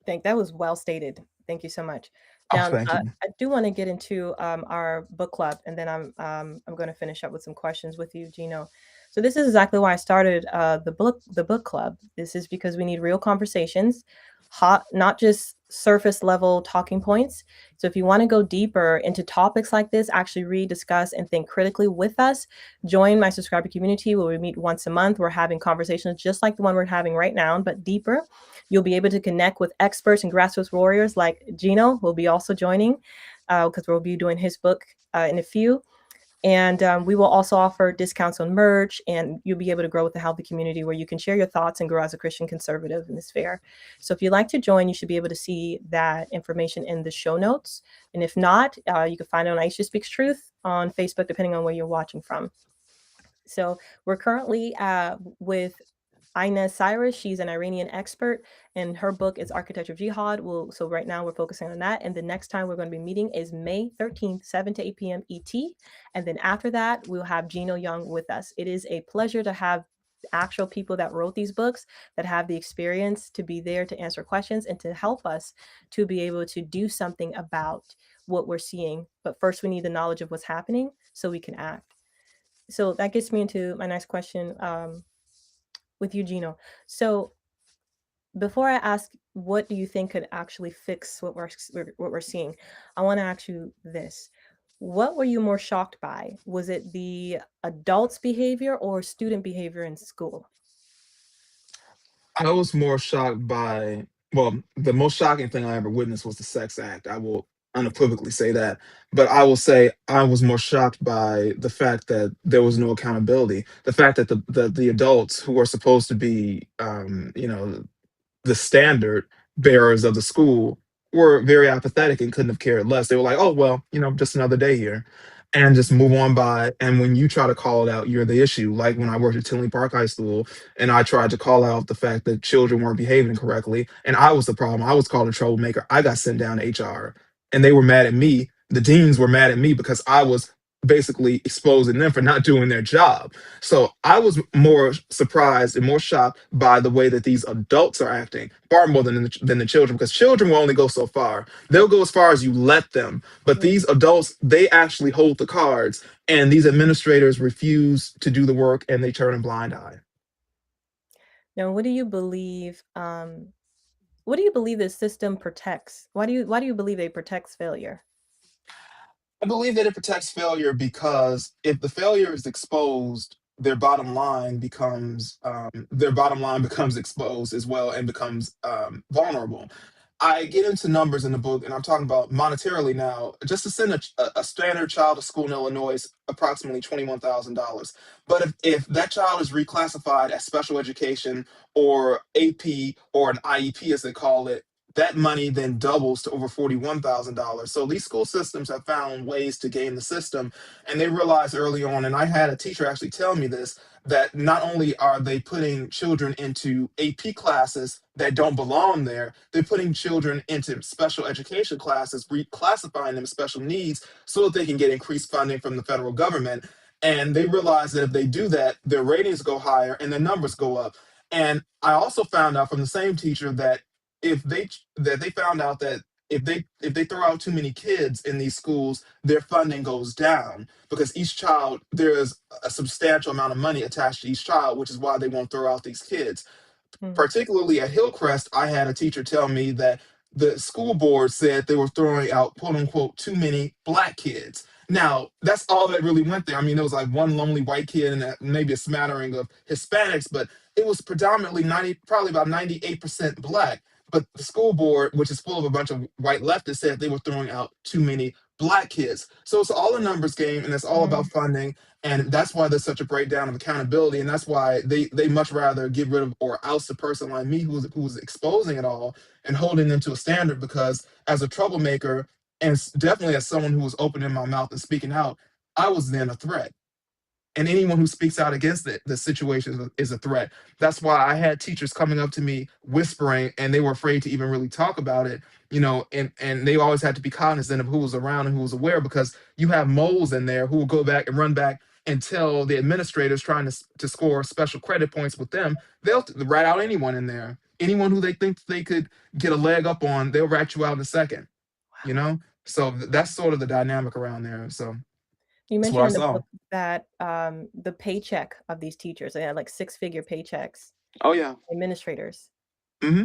Think that was well stated. Thank you so much. Oh, Now, thank you. I do want to get into our book club, and then I'm going to finish up with some questions with you, Gino. So this is exactly why I started the book club. This is because we need real conversations, hot, not just surface level talking points. So if you want to go deeper into topics like this, actually read, discuss, and think critically with us, join my subscriber community where we meet once a month. We're having conversations just like the one we're having right now, but deeper. You'll be able to connect with experts and grassroots warriors like Gino will be also joining because we'll be doing his book in a few. And we will also offer discounts on merch, and you'll be able to grow with a healthy community where you can share your thoughts and grow as a Christian conservative in this fair. So if you'd like to join, you should be able to see that information in the show notes. And if not, you can find it on Aisha Speaks Truth on Facebook, depending on where you're watching from. So we're currently with Ina Cyrus. She's an Iranian expert, and her book is Architecture of Jihad. So right now we're focusing on that. And the next time we're going to be meeting is May 13th, 7 to 8 p.m. ET. And then after that, we'll have Gino Young with us. It is a pleasure to have actual people that wrote these books, that have the experience to be there to answer questions and to help us to be able to do something about what we're seeing. But first, we need the knowledge of what's happening so we can act. So that gets me into my next question. With you, Gino. So before I ask, what do you think could actually fix what we're seeing? I want to ask you this: what were you more shocked by? Was it the adults' behavior or student behavior in school? I was more shocked by, well, the most shocking thing I ever witnessed was the sex act. I will unequivocally say that. But I will say I was more shocked by the fact that there was no accountability. The fact that the adults who are supposed to be, the standard bearers of the school were very apathetic and couldn't have cared less. They were like, oh, well, just another day here and just move on by. And when you try to call it out, you're the issue. Like when I worked at Tinley Park High School and I tried to call out the fact that children weren't behaving correctly and I was the problem. I was called a troublemaker. I got sent down to HR and they were mad at me. The deans were mad at me because I was basically exposing them for not doing their job. So I was more surprised and more shocked by the way that these adults are acting, far more than the children, because children will only go so far. They'll go as far as you let them. But Mm. these adults, they actually hold the cards, and these administrators refuse to do the work and they turn a blind eye. Now, what do you believe? What do you believe the system protects? Why do you believe it protects failure? I believe that it protects failure because if the failure is exposed, their bottom line becomes exposed as well and becomes vulnerable. I get into numbers in the book, and I'm talking about monetarily now. Just to send a standard child to school in Illinois is approximately $21,000. But if that child is reclassified as special education or AP or an IEP, as they call it, that money then doubles to over $41,000. So these school systems have found ways to game the system, and they realized early on. And I had a teacher actually tell me this, that not only are they putting children into AP classes that don't belong there, they're putting children into special education classes, reclassifying them as special needs so that they can get increased funding from the federal government. And they realize that if they do that, their ratings go higher and their numbers go up. And I also found out from the same teacher that they found out that if they throw out too many kids in these schools, their funding goes down because each child, there's a substantial amount of money attached to each child, which is why they won't throw out these kids. Mm. Particularly at Hillcrest, I had a teacher tell me that the school board said they were throwing out quote unquote too many black kids. Now, that's all that really went there. I mean, there was like one lonely white kid and maybe a smattering of Hispanics, but it was predominantly 90, probably about 98% black. But the school board, which is full of a bunch of white leftists, said they were throwing out too many black kids. So it's all a numbers game and it's all about Mm. funding, and that's why there's such a breakdown of accountability, and that's why they much rather get rid of or oust a person like me who's exposing it all and holding them to a standard, because as a troublemaker and definitely as someone who was opening my mouth and speaking out, I was then a threat, and anyone who speaks out against it, the situation is a threat. That's why I had teachers coming up to me whispering, and they were afraid to even really talk about it. And they always had to be cognizant of who was around and who was aware, because you have moles in there who will go back and run back and tell the administrators trying to score special credit points with them. They'll rat out anyone in there, anyone who they think they could get a leg up on. They'll rat you out in a second. You know, so that's sort of the dynamic around there. So You that's what mentioned I in the saw. book that the paycheck of these teachers, they had like six-figure paychecks, Oh yeah. administrators. Hmm.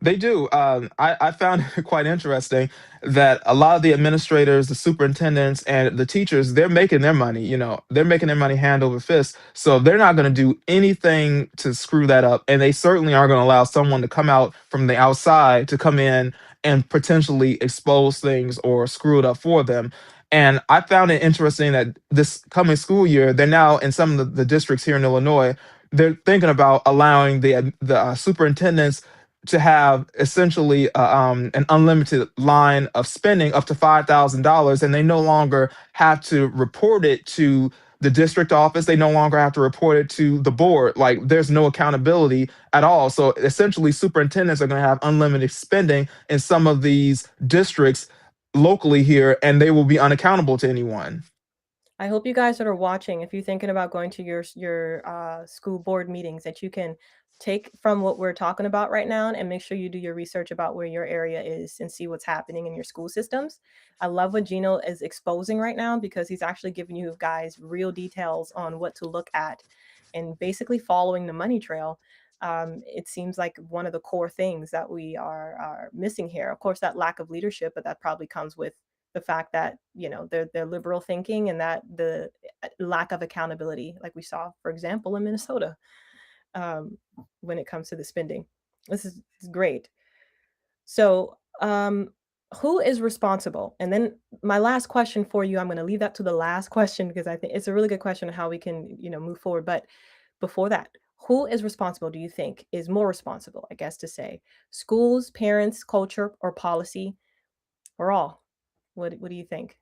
They do. I found it quite interesting that a lot of the administrators, the superintendents, and the teachers, they're making their money. They're making their money hand over fist. So they're not going to do anything to screw that up. And they certainly aren't going to allow someone to come out from the outside to come in and potentially expose things or screw it up for them. And I found it interesting that this coming school year, they're now in some of the districts here in Illinois, they're thinking about allowing the superintendents to have essentially an unlimited line of spending up to $5,000, and they no longer have to report it to the district office. They no longer have to report it to the board. Like there's no accountability at all. So essentially, superintendents are going to have unlimited spending in some of these districts locally here, and they will be unaccountable to anyone. I hope you guys that are watching, if you're thinking about going to your school board meetings, that you can take from what we're talking about right now and make sure you do your research about where your area is and see what's happening in your school systems. I love what Gino is exposing right now because he's actually giving you guys real details on what to look at and basically following the money trail. It seems like one of the core things that we are missing here. Of course, that lack of leadership, but that probably comes with the fact that they're liberal thinking and that the lack of accountability, like we saw, for example, in Minnesota, um, when it comes to the spending. This is great. So, who is responsible? And then my last question for you, I'm going to leave that to the last question because I think it's a really good question on how we can move forward. But before that, who is responsible? Do you think is more responsible? I guess to say schools, parents, culture, or policy, or all? What do you think?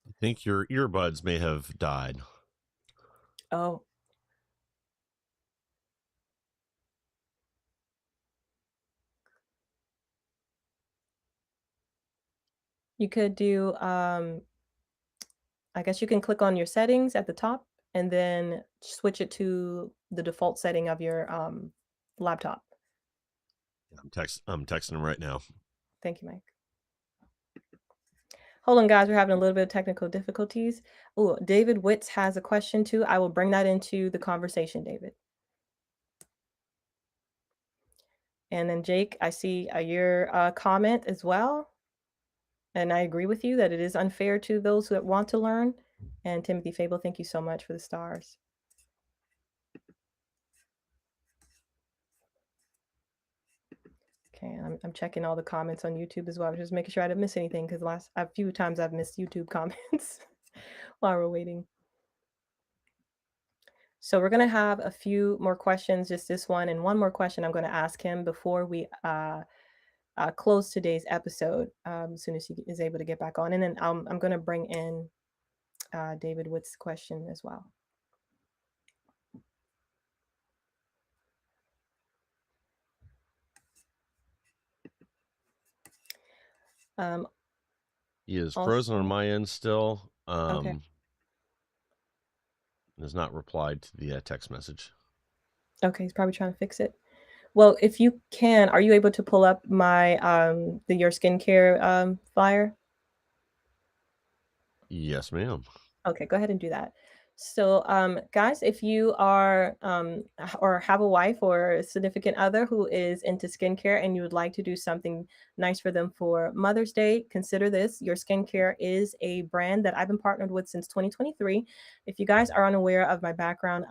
I think your earbuds may have died. Oh, you could do, I guess you can click on your settings at the top and then switch it to the default setting of your laptop. I'm texting him right now. Thank you, Mike. Hold on, guys. We're having a little bit of technical difficulties. Oh, David Witz has a question too. I will bring that into the conversation, David. And then Jake, I see your comment as well. And I agree with you that it is unfair to those that want to learn. And Timothy Fable, thank you so much for the stars. Okay, I'm checking all the comments on YouTube as well, just making sure I didn't miss anything because last a few times I've missed YouTube comments while we're waiting. So we're gonna have a few more questions, just this one and one more question I'm gonna ask him before we close today's episode, as soon as he is able to get back on. And then I'm gonna bring in David Witt's question as well. He is frozen on Also, my end still. okay. Has not replied to the text message. Okay, he's probably trying to fix it. Well, if you can, are you able to pull up my the your skincare flyer? Yes, ma'am. Okay, go ahead and do that. So, guys, if you are or have a wife or a significant other who is into skincare and you would like to do something nice for them for Mother's Day, consider this. Your Skincare is a brand that I've been partnered with since 2023. If you guys are unaware of my background,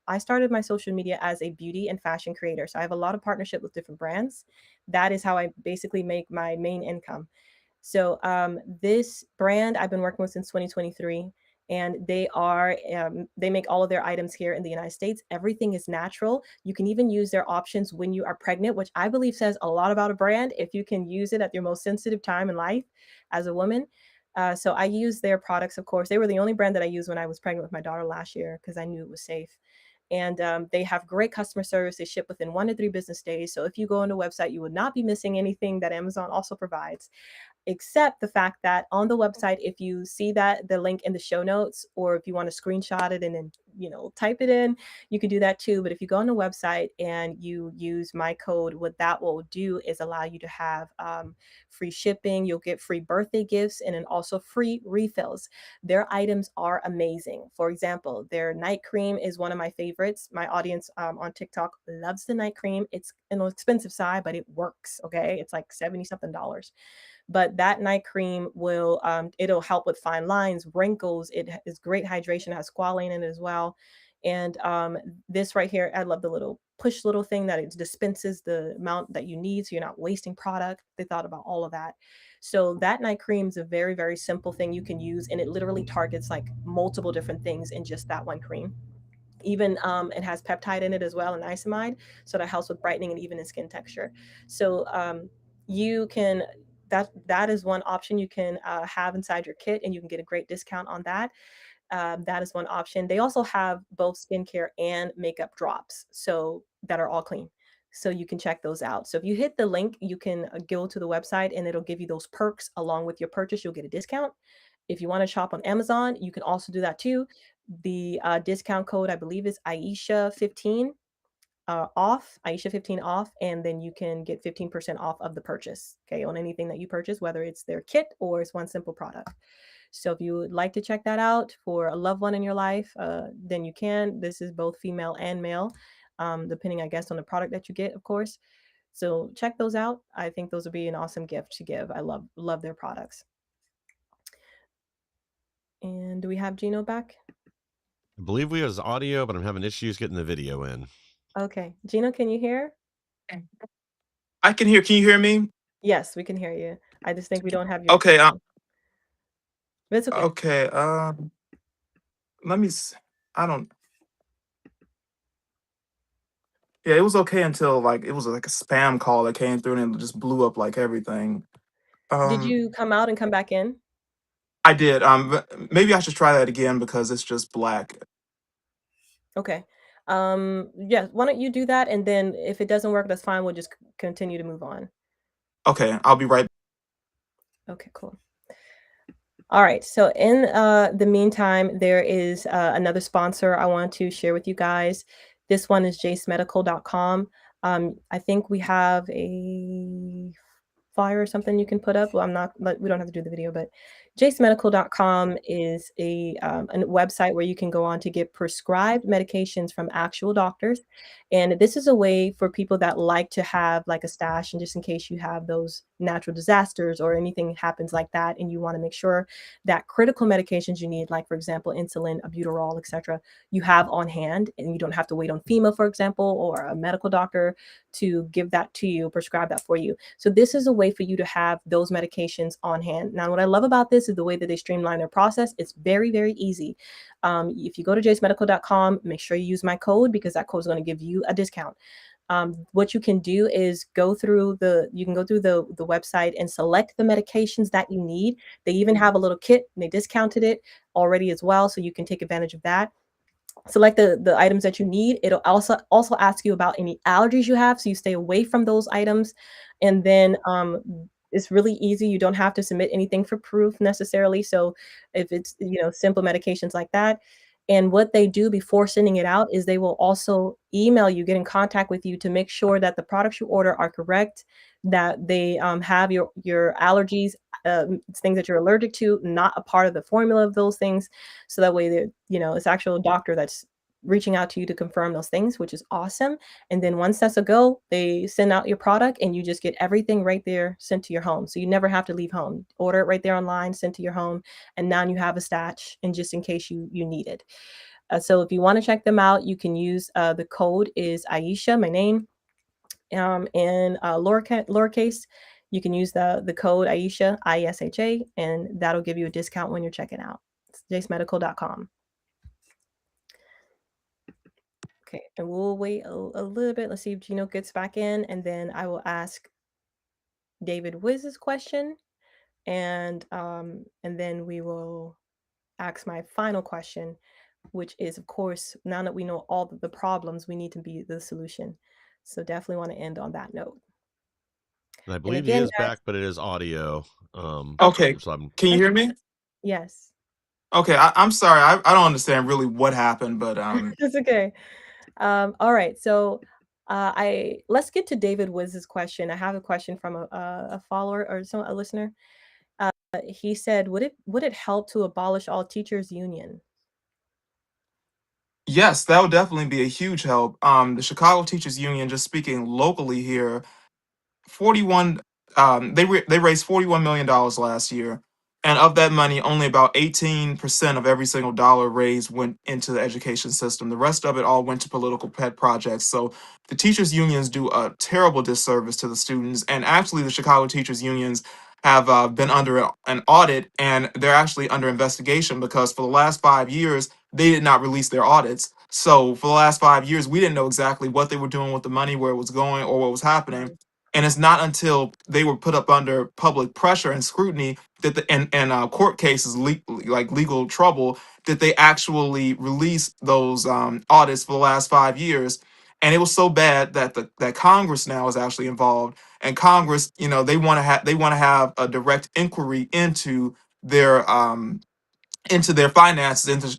I started my social media as a beauty and fashion creator. So I have a lot of partnership with different brands. That is how I basically make my main income. So this brand I've been working with since 2023, and they make all of their items here in the United States. Everything is natural. You can even use their options when you are pregnant, which I believe says a lot about a brand if you can use it at your most sensitive time in life as a woman. So I use their products, of course. They were the only brand that I used when I was pregnant with my daughter last year because I knew it was safe. And they have great customer service. They ship within 1 to 3 business days. So if you go on the website, you will not be missing anything that Amazon also provides. except the fact that on the website, if you see that the link in the show notes, or if you want to screenshot it and then, type it in, you can do that too. But if you go on the website and you use my code, what that will do is allow you to have free shipping. You'll get free birthday gifts and then also free refills. Their items are amazing. For example, their night cream is one of my favorites. My audience on TikTok loves the night cream. It's an expensive side, but it works. Okay. It's like 70 something dollars. But that night cream will it'll help with fine lines, wrinkles. It is great hydration, it has squalane in it as well. And this right here, I love the little push little thing that it dispenses the amount that you need, so you're not wasting product. They thought about all of that. So that night cream is a very, very simple thing you can use, and it literally targets like multiple different things in just that one cream. Even it has peptide in it as well, and niacinamide, so that helps with brightening and even in skin texture. So you can that is one option you can have inside your kit, and you can get a great discount on that. That is one option. They also have both skincare and makeup drops, so that are all clean. So you can check those out. So if you hit the link, you can go to the website, and it'll give you those perks along with your purchase. You'll get a discount. If you want to shop on Amazon, you can also do that too. The discount code, I believe, is Aisha 15 off, Aisha 15 off, and then you can get 15% off of the purchase, okay, on anything that you purchase, whether it's their kit or it's one simple product. So if you would like to check that out for a loved one in your life, then you can. This is both female and male, depending, I guess, on the product that you get, of course. So check those out. I think those would be an awesome gift to give. I love their products. And do we have Gino back? I believe we have audio, but I'm having issues getting the video in. Okay. Gino, can you hear? I can hear. Can you hear me? Yes, we can hear you. I just think we don't have your Okay. video. But it's okay. Okay. Let me. I don't. Yeah, it was okay until like it was like a spam call that came through and it just blew up like everything. Did Um, you come out and come back in? I did. Maybe I should try that again because it's just black. Okay. Yeah, why don't you do that? And then if it doesn't work, that's fine. We'll just continue to move on. Okay, I'll be right. Okay, cool. All right. So in the meantime, there is another sponsor I want to share with you guys. This one is jacemedical.com. I think we have a flyer or something you can put up. Well, I'm not, but we don't have to do the video, but jacemedical.com is a website where you can go on to get prescribed medications from actual doctors. And this is a way for people that like to have like a stash, and just in case you have those natural disasters or anything happens like that, and you want to make sure that critical medications you need, like for example, insulin, albuterol, etc., you have on hand, and you don't have to wait on FEMA, for example, or a medical doctor to give that to you, prescribe that for you. So this is a way for you to have those medications on hand. Now, what I love about this is the way that they streamline their process. It's very, very easy. If you go to jacemedical.com, make sure you use my code, because that code is going to give you a discount. What you can do is you can go through the website and select the medications that you need. They even have a little kit, and they discounted it already as well, so you can take advantage of that. Select the items that you need. It'll also ask you about any allergies you have, so you stay away from those items. And then it's really easy. You don't have to submit anything for proof necessarily. So if it's simple medications like that. And what they do before sending it out is they will also email you, get in contact with you to make sure that the products you order are correct, that they have your allergies, things that you're allergic to, not a part of the formula of those things. So that way, it's actual doctor that's reaching out to you to confirm those things, which is awesome. And then once that's a go, they send out your product, and you just get everything right there sent to your home. So you never have to leave home. Order it right there online, sent to your home, and now you have a stash, and just in case you need it. So if you want to check them out, you can use the code is Aisha, my name, in lowercase. You can use the code Aisha, ISHA, and that'll give you a discount when you're checking out. It's jacemedical.com. Okay, and we'll wait a little bit. Let's see if Gino gets back in, and then I will ask David Wiz's question, and then we will ask my final question, which is, of course, now that we know all the problems, we need to be the solution. So definitely want to end on that note. And I And believe he again, is back, but it is audio. Okay, So I'm can you hear me? yes, Okay, I'm sorry. I don't understand really what happened, but it's okay. All right, so I let's get to David Wiz's question. I have a question from a follower or a listener. He said, would it help to abolish all teachers' union? yes, that would definitely be a huge help. The Chicago Teachers Union, just speaking locally here, 41 they raised $41 million last year, and of that money only about 18% of every single dollar raised went into the education system. The rest of it all went to political pet projects. So the teachers unions do a terrible disservice to the students, and actually the Chicago teachers unions have been under an audit, and they're actually under investigation because for the last 5 years they did not release their audits. So for the last 5 years we didn't know exactly what they were doing with the money, where it was going, or what was happening. Mm, And it's not until they were put up under public pressure and scrutiny that and court cases, like legal trouble, that they actually released those audits for the last 5 years. And it was so bad that that Congress now is actually involved. And Congress, they want to have a direct inquiry their um, into their finances, into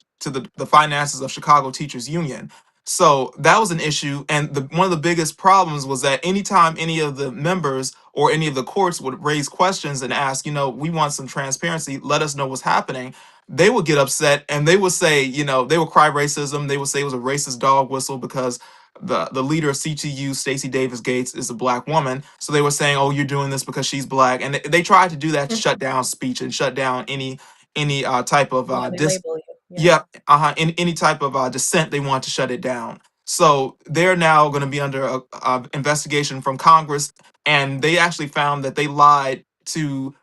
the finances of Chicago Teachers Union. So that was an issue, and one of the biggest problems was that anytime any of the members or any of the courts would raise questions and ask, we want some transparency, let us know what's happening, they would get upset and they would say, they would cry racism. They would say it was a racist dog whistle because the leader of CTU, Stacey Davis Gates, is a black woman. So they were saying, "Oh, you're doing this because she's black," and they tried to do that to mm. shut down speech and shut down any type of Yeah, they label you. Yeah. yeah, any type of dissent. They want to shut it down. So they're now going to be under a investigation from Congress, and they actually found that they lied to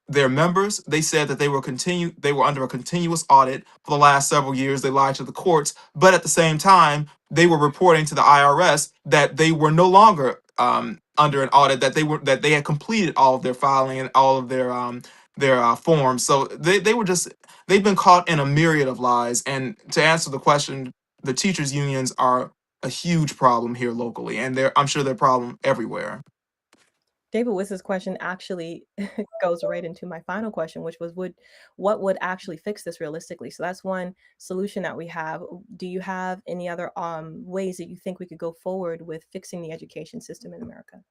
their members. They said that they were under a continuous audit for the last several years. They lied to the courts, but at the same time they were reporting to the IRS that they were no longer under an audit, that they had completed all of their filing and all of their forms. So they were just they've been caught in a myriad of lies. And to answer the question, the teachers unions are a huge problem here locally, and I'm sure they're a problem everywhere. David Wiss's question actually goes right into my final question, which was, what would actually fix this realistically? So that's one solution that we have. Do you have any other ways that you think we could go forward with fixing the education system in America?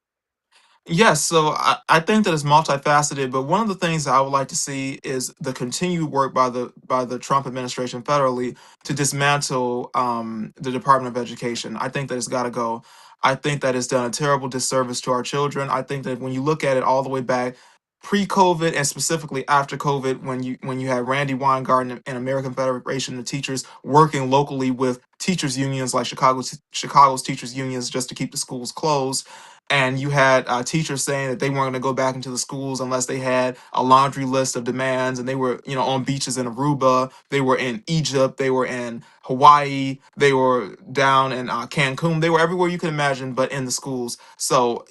Yes, so I think that it's multifaceted, but one of the things that I would like to see is the continued work by the Trump administration federally to dismantle the Department of Education. I think that it's got to go. I think that it's done a terrible disservice to our children. I think that when you look at it all the way back pre-COVID and specifically after COVID, when you had Randy Weingarten and American Federation of Teachers working locally with teachers unions like Chicago's teachers unions just to keep the schools closed, and you had teachers saying that they weren't going to go back into the schools unless they had a laundry list of demands, and they were on beaches in Aruba, they were in Egypt, they were in Hawaii, they were down in Cancun, they were everywhere you could imagine but in the schools. So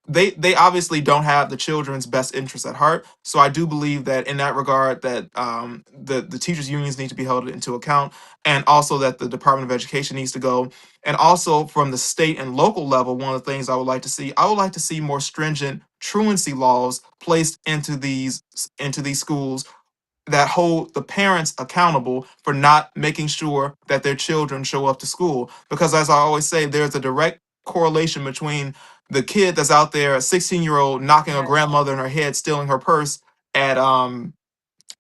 they obviously don't have the children's best interests at heart. So I do believe that in that regard that the teachers unions need to be held into account, and also that the Department of Education needs to go. And also from the state and local level, one of the things I would like to see more stringent truancy laws placed into these schools that hold the parents accountable for not making sure that their children show up to school. Because as I always say, there's a direct correlation between the kid that's out there, a 16-year-old knocking a Yeah. grandmother in her head, stealing her purse at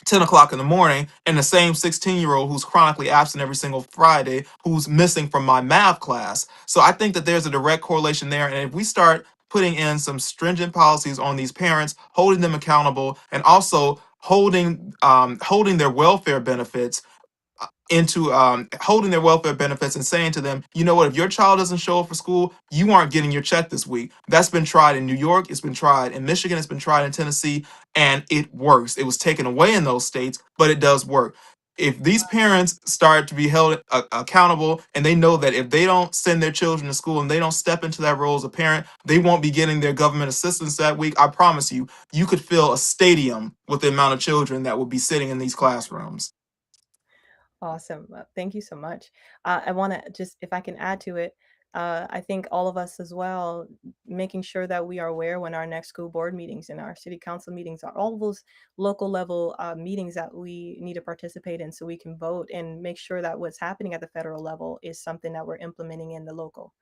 10 o'clock in the morning, and the same 16-year-old who's chronically absent every single Friday, who's missing from my math class. So I think that there's a direct correlation there. And if we start putting in some stringent policies on these parents, holding them accountable, and also holding their welfare benefits into holding their welfare benefits and saying to them, you know what, if your child doesn't show up for school, you aren't getting your check this week. That's been tried in New York, it's been tried in Michigan, it's been tried in Tennessee, and it works. It was taken away in those states, but it does work. If these parents start to be held accountable, and they know that if they don't send their children to school and they don't step into that role as a parent, they won't be getting their government assistance that week. I promise you, you could fill a stadium with the amount of children that would be sitting in these classrooms. Awesome. Thank you so much. I want to just, if I can add to it, I think all of us as well, making sure that we are aware when our next school board meetings and our city council meetings are, all of those local level meetings that we need to participate in so we can vote and make sure that what's happening at the federal level is something that we're implementing in the local.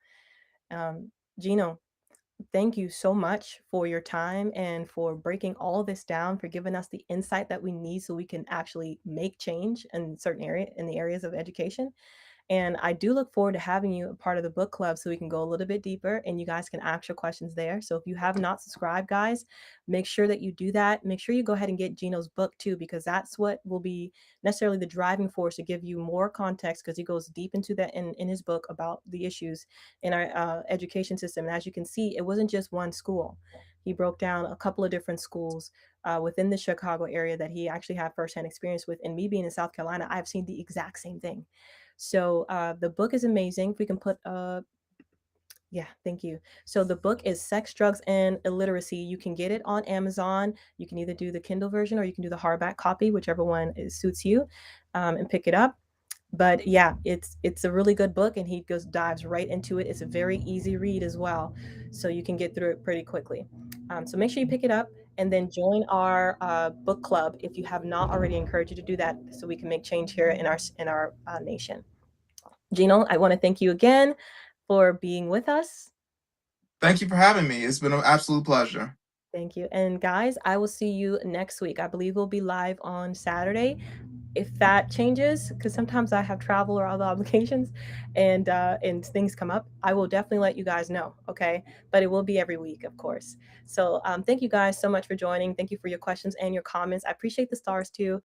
Um, Gino, thank you so much for your time and for breaking all this down, for giving us the insight that we need so we can actually make change in certain area in the areas of education. And I do look forward to having you a part of the book club so we can go a little bit deeper and you guys can ask your questions there. So if you have not subscribed, guys, make sure that you do that. Make sure you go ahead and get Gino's book too, because that's what will be necessarily the driving force to give you more context, because he goes deep into that in his book about the issues in our education system. And as you can see, it wasn't just one school. He broke down a couple of different schools within the Chicago area that he actually had firsthand experience with. And me being in South Carolina, I've seen the exact same thing. So the book is amazing. If we can put yeah, thank you. So the book is Sex, Drugs, and Illiteracy. You can get it on Amazon. You can either do the Kindle version or you can do the hardback copy, whichever one suits you, and pick it up. But yeah, it's a really good book, and he goes dives right into it. It's a very easy read as well, so you can get through it pretty quickly. So make sure you pick it up and then join our book club if you have not already. Encourage you to do that so we can make change here in our nation. Gino, I want to thank you again for being with us. Thank you for having me. It's been an absolute pleasure. Thank you. And guys, I will see you next week. I believe we'll be live on Saturday. If that changes, because sometimes I have travel or other obligations and things come up, I will definitely let you guys know. Okay. But it will be every week, of course. So thank you guys so much for joining. Thank you for your questions and your comments. I appreciate the stars too.